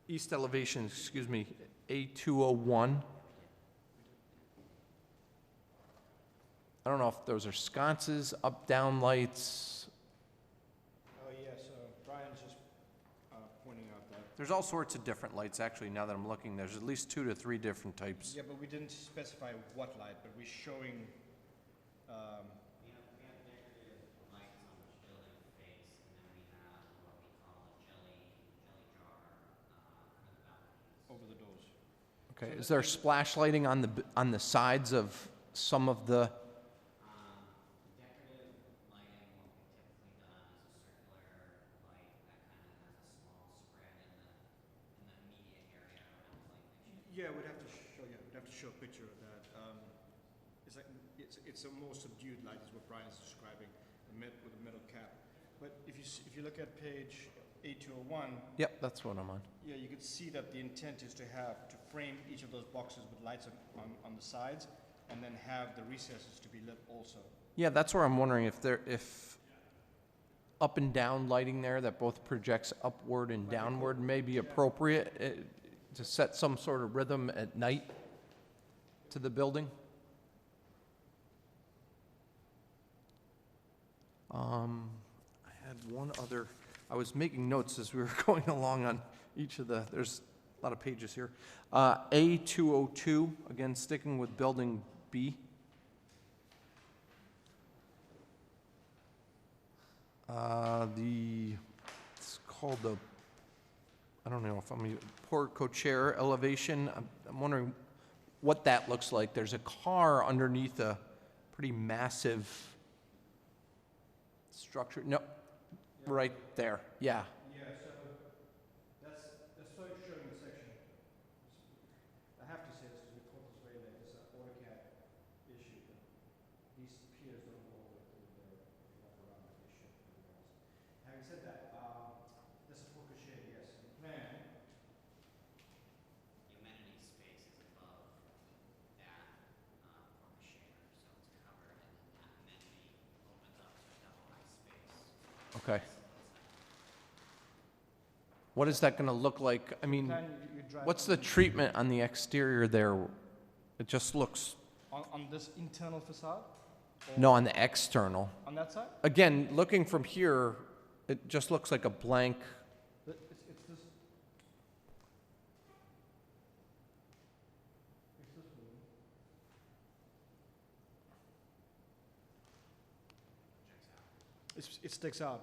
east elevation, excuse me, A201. I don't know if those are sconces, up-down lights. Oh, yeah, so Brian's just pointing out that. There's all sorts of different lights, actually, now that I'm looking. There's at least 2 to 3 different types. Yeah, but we didn't specify what light, but we're showing. We have decorative lights on each building face, and then we have what we call a jelly jar for the balconies. Over the doors. Okay, is there splash lighting on the sides of some of the, Decorative lighting, what we've typically done is a circular light that kind of has a small spread in the immediate area around the light fixture. Yeah, we'd have to show a picture of that. It's a more subdued light, is what Brian's describing, with a metal cap. But if you look at page A201, yep, that's what I'm on. yeah, you could see that the intent is to frame each of those boxes with lights on the sides, and then have the recesses to be lit also. Yeah, that's where I'm wondering if up and down lighting there that both projects upward and downward may be appropriate to set some sort of rhythm at night to the building. I had one other, I was making notes as we were going along on each of there's a lot of pages here. A202, again, sticking with building B. It's called I don't know if I'm, portico chair elevation. I'm wondering what that looks like. There's a car underneath a pretty massive structure. No, right there, yeah. Yeah, so that's showing the section. piers don't go all the way through there. If you walk around, they show the walls. Having said that, there's a focus shade, yes. The plan, The amenity space is above that porch shader, so it's covered, and then that amenity opens up to a double high space. Okay. What is that going to look like? I mean, plan you drive what's the treatment on the exterior there? It just looks, on this internal facade? Or no, on the external. on that side? Again, looking from here, it just looks like a blank. It's this. It's this one. It sticks out.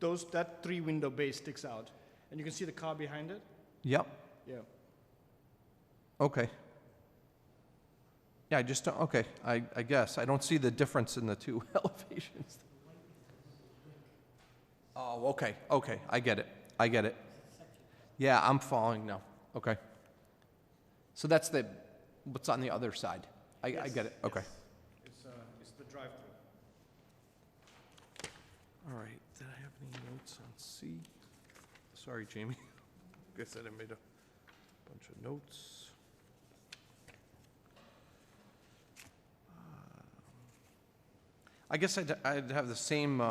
That 3-window base sticks out, and you can see the car behind it. Yep. Yeah. Okay. Yeah, I just don't, okay, I guess. I don't see the difference in the two elevations. Oh, okay, I get it. Yeah, I'm following now, okay. So that's what's on the other side. I get it, okay. It's the drive-through. All right, did I have any notes on C? Sorry, Jamie. Guess I made a bunch of notes. I guess I'd have the same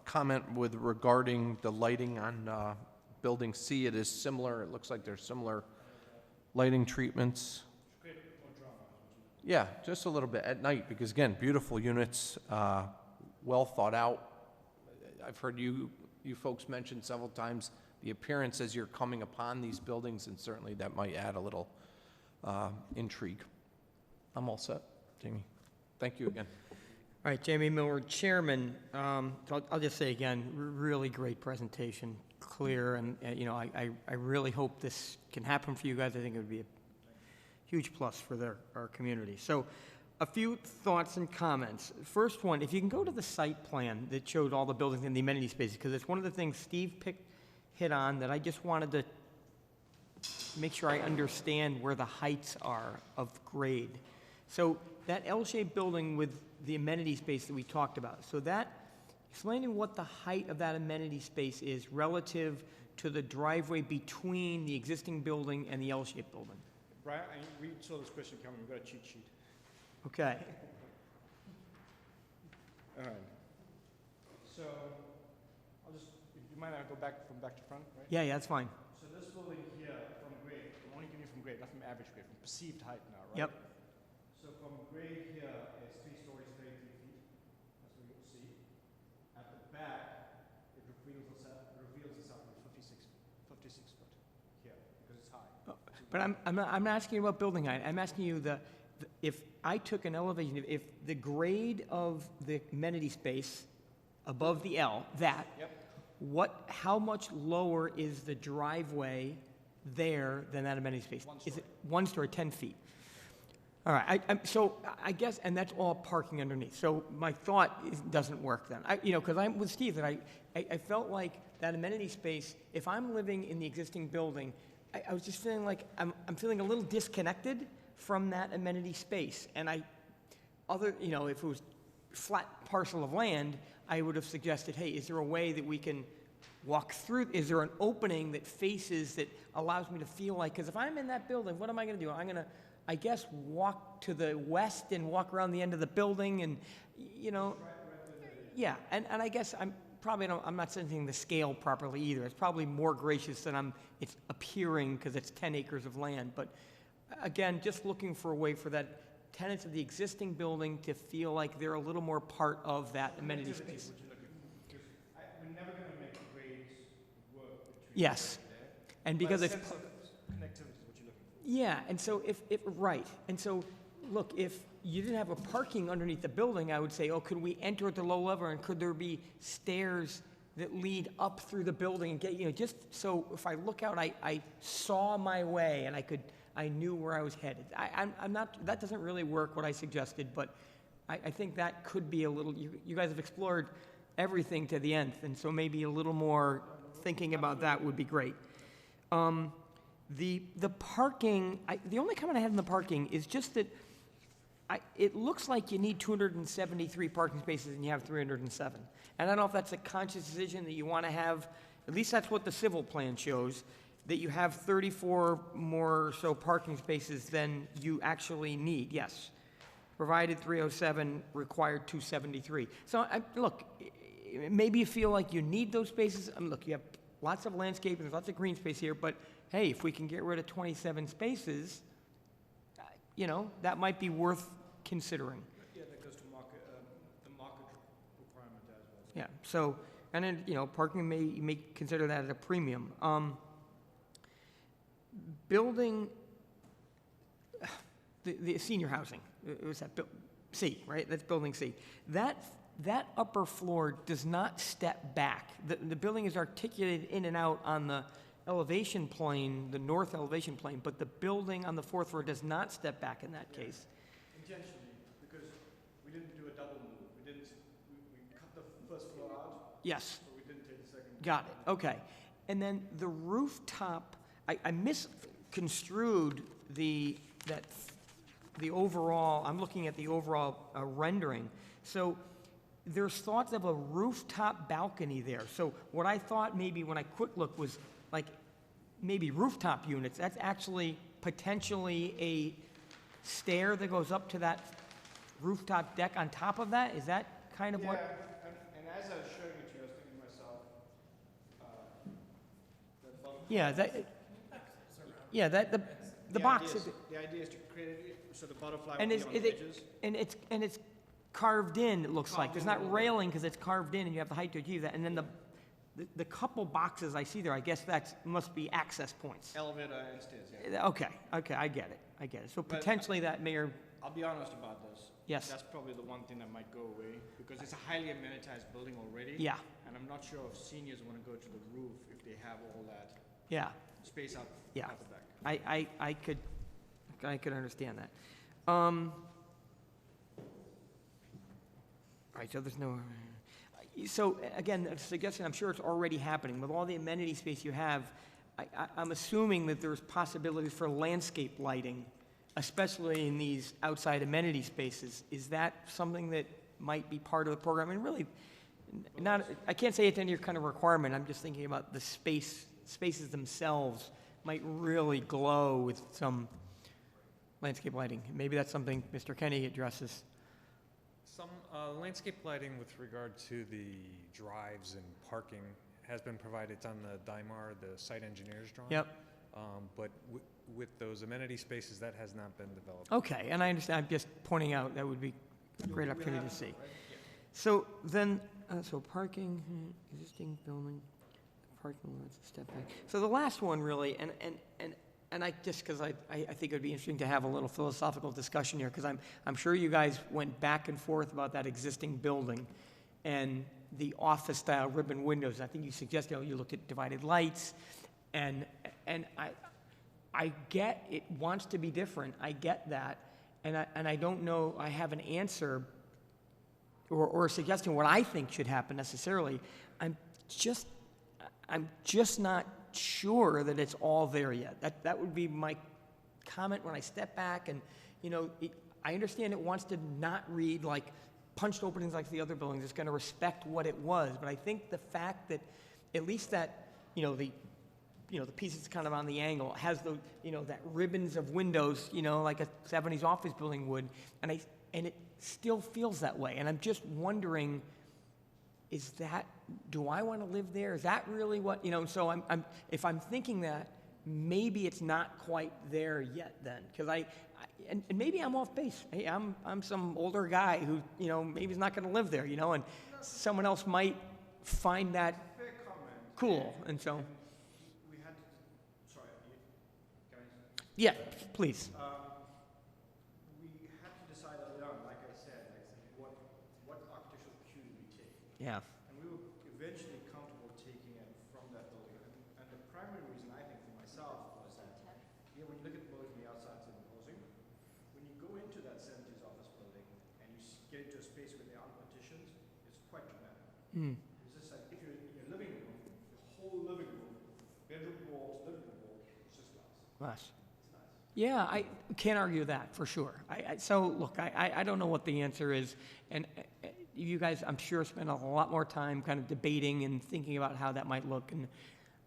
comment with regarding the lighting on Building C. It is similar, it looks like there's similar lighting treatments. Yeah, just a little bit at night, because again, beautiful units, well thought out. I've heard you folks mention several times the appearance as you're coming upon these buildings, and certainly that might add a little intrigue. I'm all set, Jamie. Thank you again. All right, Jamie Miller, Chairman. So I'll just say again, really great presentation, clear, and you know, I really hope this can happen for you guys. I think it would be a huge plus for our community. So a few thoughts and comments. First one, if you can go to the site plan that showed all the buildings and the amenity spaces, because it's one of the things Steve hit on that I just wanted to make sure I understand where the heights are of grade. So that L-shaped building with the amenity space that we talked about, so that, explaining what the height of that amenity space is relative to the driveway between the existing building and the L-shaped building. Brian, we saw this question coming. We've got a cheat sheet. Okay. All right. So, you might not go back from back to front, right? Yeah, that's fine. So this building here, from grade, I'm only giving you from grade, not from average grade, from perceived height now, right? Yep. So from grade here is 3 stories, 33 feet. That's what you'll see. At the back, it reveals itself as 56 foot here, because it's high. But I'm not asking you about building height. I'm asking you if I took an elevation, if the grade of the amenity space above the L, Yep. how much lower is the driveway there than that amenity space? 1 Is story. it 1 story, 10 feet? All right, so I guess, and that's all parking underneath. So my thought doesn't work then. Because I'm with Steve, that I felt like that amenity space, if I'm living in the existing building, I was just feeling like I'm feeling a little disconnected from that amenity space. And if it was flat parcel of land, I would have suggested, hey, is there a way that we can walk through? Is there an opening that allows me to feel like, because if I'm in that building, what am I going to do? I'm going to, I guess, walk to the west and walk around the end of the building and, yeah. And I guess I'm not sensing the scale properly either. It's probably more gracious than it's appearing because it's 10 acres of land. But again, just looking for a way for that tenants of the existing building to feel like they're a little more part of that amenity space. We're never going to make the grades work between Yes. there. And because it's, Connectivity is what you're looking for. yeah, and so right. And so, look, if you didn't have a parking underneath the building, I would say, could we enter at the low level, and could there be stairs that lead up through the building and get, just so if I look out, I saw my way and I knew where I was headed. I'm not, that doesn't really work what I suggested, but I think that could be a little, you guys have explored everything to the nth, and so maybe a little more thinking about that would be great. The parking, the only comment I had on the parking is just that it looks like you need 273 parking spaces and you have 307. And I don't know if that's a conscious decision that you want to have, at least that's what the civil plan shows, that you have 34 more or so parking spaces than you actually need, yes. Provided 307, required 273. So, look, maybe you feel like you need those spaces. Look, you have lots of landscape and there's lots of green space here, but hey, if we can get rid of 27 spaces, you know, that might be worth considering. Yeah, that goes to market, the market requirement as well. Yeah, so, and then, you know, parking you may consider that at a premium. Building, the senior housing, it was that, C, right? That's building C. That upper floor does not step back. The building is articulated in and out on the elevation plane, the north elevation plane, but the building on the fourth floor does not step back in that case. Intentionally, because we didn't do a double move. We cut the first floor out. Yes. So we didn't take the second. Got it, okay. And then the rooftop, I misconstrued the overall, I'm looking at the overall rendering. So there's thoughts of a rooftop balcony there. So what I thought maybe when I quick looked was like maybe rooftop units. That's actually potentially a stair that goes up to that rooftop deck on top of that? Is that kind of what? Yeah, and as I was showing it to you, I was thinking to myself, the box. The idea is to create it so the butterfly And will is be on the edges. it's carved in, it looks like. There's not railing because it's carved in and you have the height to achieve that. And then the couple boxes I see there, I guess that must be access points. Elevator and stairs, yeah. Okay, I get it. So But potentially that may or, I'll be honest about this. Yes. That's probably the one thing that might go away, because it's a highly amenitized building already. Yeah. And I'm not sure if seniors want to go to the roof if they have all that yeah, space out Yeah. at the back. I could understand that. All right, so there's no, so again, a suggestion, I'm sure it's already happening. With all the amenity space you have, I'm assuming that there's possibilities for landscape lighting, especially in these outside amenity spaces. Is that something that might be part of the program? And really, I can't say it's any kind of requirement. I'm just thinking about the spaces themselves might really glow with some landscape lighting. Maybe that's something Mr. Kenny addresses. Some landscape lighting with regard to the drives and parking has been provided. It's on the DIMAR, the site engineer's drawing. Yep. But with those amenity spaces, that has not been developed. Okay, and I understand, I'm just pointing out that would be a great opportunity to see. So then, so parking, existing building, parking lots, step back. So the last one really, and I just, because I think it would be interesting to have a little philosophical discussion here, because I'm sure you guys went back and forth about that existing building and the office-style ribbon windows. I think you suggested, you looked at divided lights, and I get it wants to be different. I get that, and I don't know. I have an answer or a suggestion what I think should happen necessarily. I'm just not sure that it's all there yet. That would be my comment when I step back. And I understand it wants to not read like punched openings like the other buildings. It's going to respect what it was. But I think the fact that at least that the piece that's kind of on the angle has the that ribbons of windows like a 70s office building would, and it still feels that way. And I'm just wondering, do I want to live there? Is that really what so if I'm thinking that, maybe it's not quite there yet then, because and maybe I'm off base. Hey, I'm some older guy who maybe is not going to live there, and someone else might find that Fair comment. cool, and so We had to, sorry, can I? yeah, please. We had to decide early on, like I said, what architectural cue do we take? Yeah. And we were eventually comfortable taking it from that building. And the primary reason I think for myself was that, when you look at the building from the outside, it's imposing. When you go into that 70s office building and you get into a space where there aren't partitions, it's quite dramatic. It's just like, if you're in your living room, the whole living room, bedroom walls, living room wall, it's just glass. Glass. It's nice. Yeah, I can't argue that, for sure. So, look, I don't know what the answer is, and you guys, I'm sure, spend a lot more time kind of debating and thinking about how that might look, and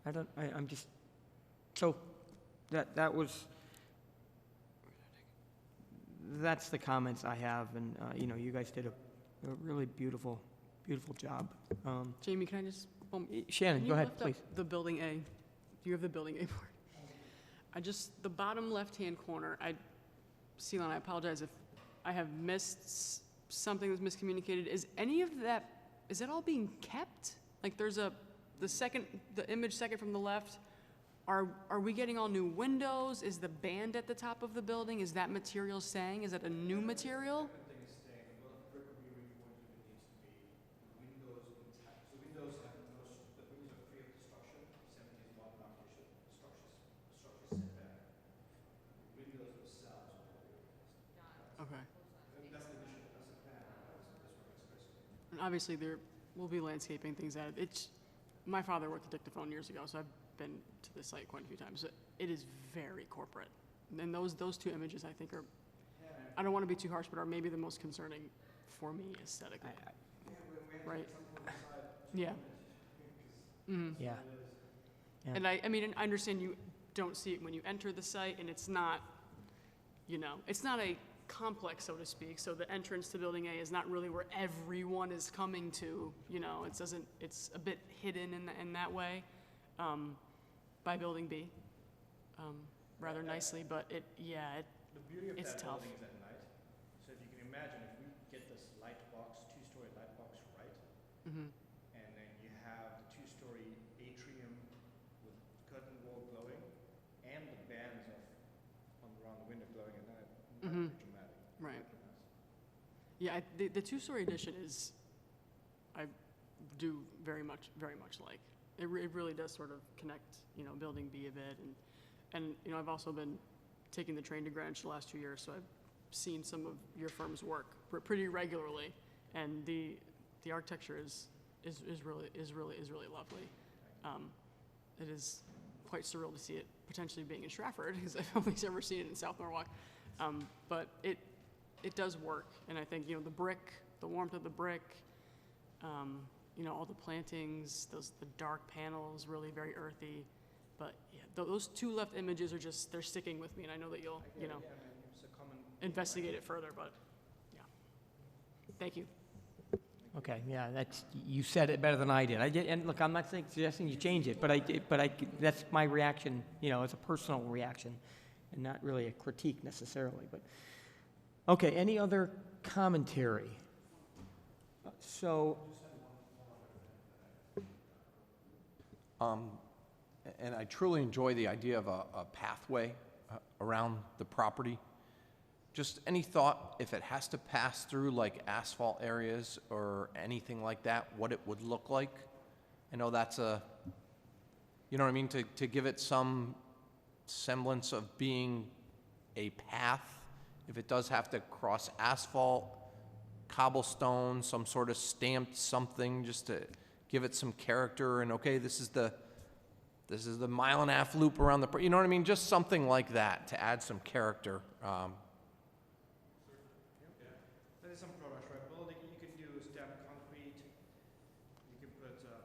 I'm just, so, that's the comments I have, and, you guys did a really beautiful job. Jamie, can I just, Shannon, can go you ahead, lift up please. the building A? Do you have the building A board? The bottom left-hand corner, Ceylon, I apologize if I have missed something that's miscommunicated. Is any of that, is that all being kept? Like there's the image second from the left, are we getting all new windows? Is the band at the top of the building, is that material staying? Is it a new material? Everything is staying. A lot of brick will be removed if it needs to be. The windows intact. So windows have the windows are free of destruction. 70s modern architecture. Structures set back. The windows themselves will be replaced. Okay. That's the vision. That's the plan. That's what expressed. And obviously there will be landscaping, things added. My father worked at Dictaphone years ago, so I've been to the site quite a few times. It is very corporate. And those two images I think are, I don't want to be too harsh, but are maybe the most concerning for me aesthetically. Right? Yeah. Mhm. Yeah. Yeah. And I mean, I understand you don't see it when you enter the site, and it's not, it's not a complex, so to speak, so the entrance to Building A is not really where everyone is coming to, it's a bit hidden in that way by Building B, rather nicely, but The beauty of it's that tough. building is at night. So if you can imagine, if we get this light box, two-story light box right, Mhm. and then you have the two-story atrium with curtain wall glowing, and the bands around the window glowing at night, Mhm. pretty dramatic. Right. Quite nice. Yeah, the two-story addition I do very much like. It really does sort of connect, Building B a bit, and I've also been taking the train to Greenwich the last 2 years, so I've seen some of your firm's work pretty regularly, and the architecture is really lovely. It is quite surreal to see it potentially being in Stratford, because I've only ever seen it in South Norwalk, but it does work, and I think the brick, the warmth of the brick, all the plantings, the dark panels, really very earthy. But yeah, those two left images are they're sticking with me, and I know that you'll, It's a common. investigate it further, but yeah. Thank you. Okay, yeah, you said it better than I did. And look, I'm not suggesting you change it, but that's my reaction, it's a personal reaction, and not really a critique necessarily, but. Okay, any other commentary? So, And I truly enjoy the idea of a pathway around the property. Just any thought, if it has to pass through like asphalt areas or anything like that, what it would look like? I know that's you know what I mean, to give it some semblance of being a path, if it does have to cross asphalt, cobblestone, some sort of stamped something, just to give it some character, and okay, this is the 1.5 mile loop around you know what I mean? Just something like that to add some character. There's some products, right? Building, you can do stamped concrete. You can put the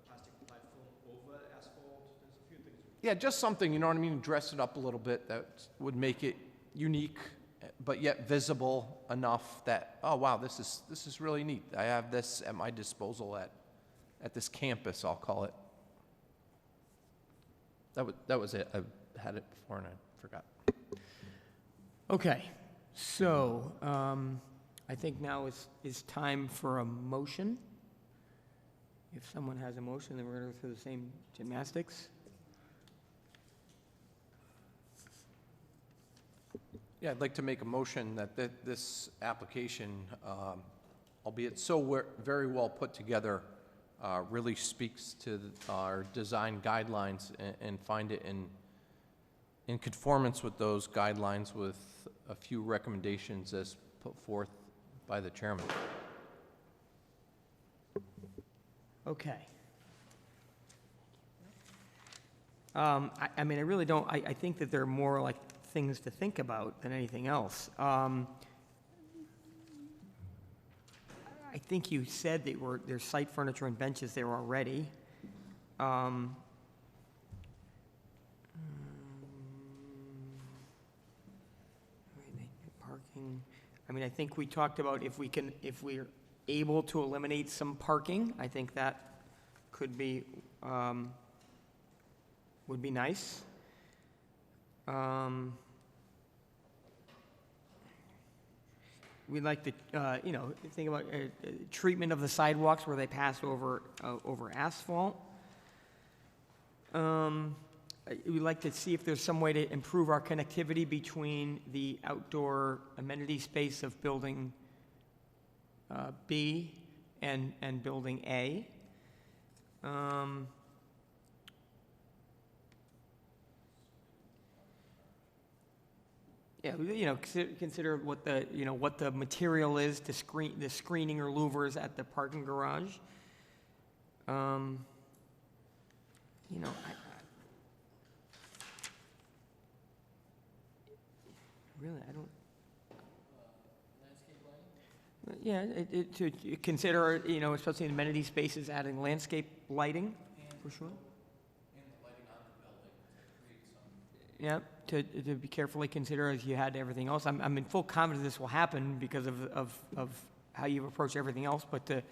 plastic platform over asphalt. There's a few things. Yeah, just something, you know what I mean? Dress it up a little bit that would make it unique, but yet visible enough that, oh wow, this is really neat. I have this at my disposal at this campus, I'll call it. That was it. I had it before and I forgot. okay, so I think now is time for a motion. If someone has a motion, then we're going to go through the same gymnastics. Yeah, I'd like to make a motion that this application, albeit so very well put together, really speaks to our design guidelines and find it in conformance with those guidelines with a few recommendations as put forth by the chairman. Okay. I mean, I really don't, I think that they're more like things to think about than anything else. I think you said that there's site furniture and benches there already. Parking, I mean, I think we talked about if we're able to eliminate some parking, I think that could be, would be nice. We'd like to, think about treatment of the sidewalks where they pass over asphalt. We'd like to see if there's some way to improve our connectivity between the outdoor amenity space of building B and building A. Yeah, consider what the material is to screen the screening or louvers at the parking garage. Really, I don't. Yeah, to consider, especially in amenity spaces, adding landscape lighting, for sure. Yeah, to be carefully consider as you had everything else. I'm in full confidence this will happen because of how you've approached everything else, but to,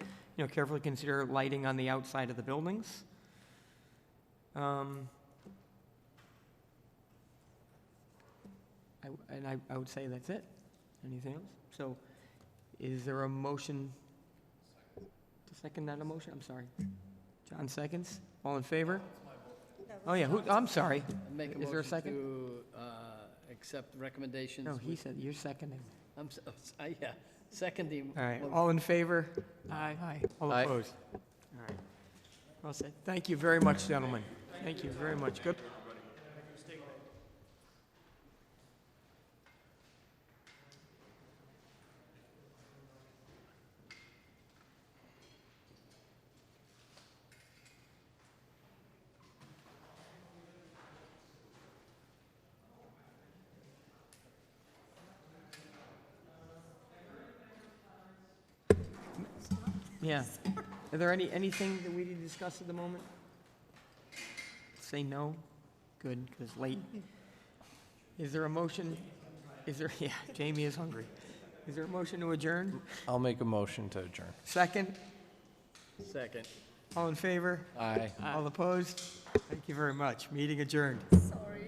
carefully consider lighting on the outside of the buildings. I would say that's it. Anything else? So, is there a motion to second that motion? I'm sorry. John seconds. All in favor? Oh, yeah, I'm sorry. Make a Is there a motion second? to accept recommendations. No, he said, you're seconding. Yeah, seconding. All right, all in favor? Aye. Aye. All Aye. opposed? All right. Well said. Thank you very much, gentlemen. Thank you very much. Good. Yeah. Are there anything that we need to discuss at the moment? Say no? Good, because it's late. Is there a motion? Yeah, Jamie is hungry. Is there a motion to adjourn? I'll make a motion to adjourn. Second? Second. All in favor? Aye. All opposed? Thank you very much. Meeting adjourned. Sorry.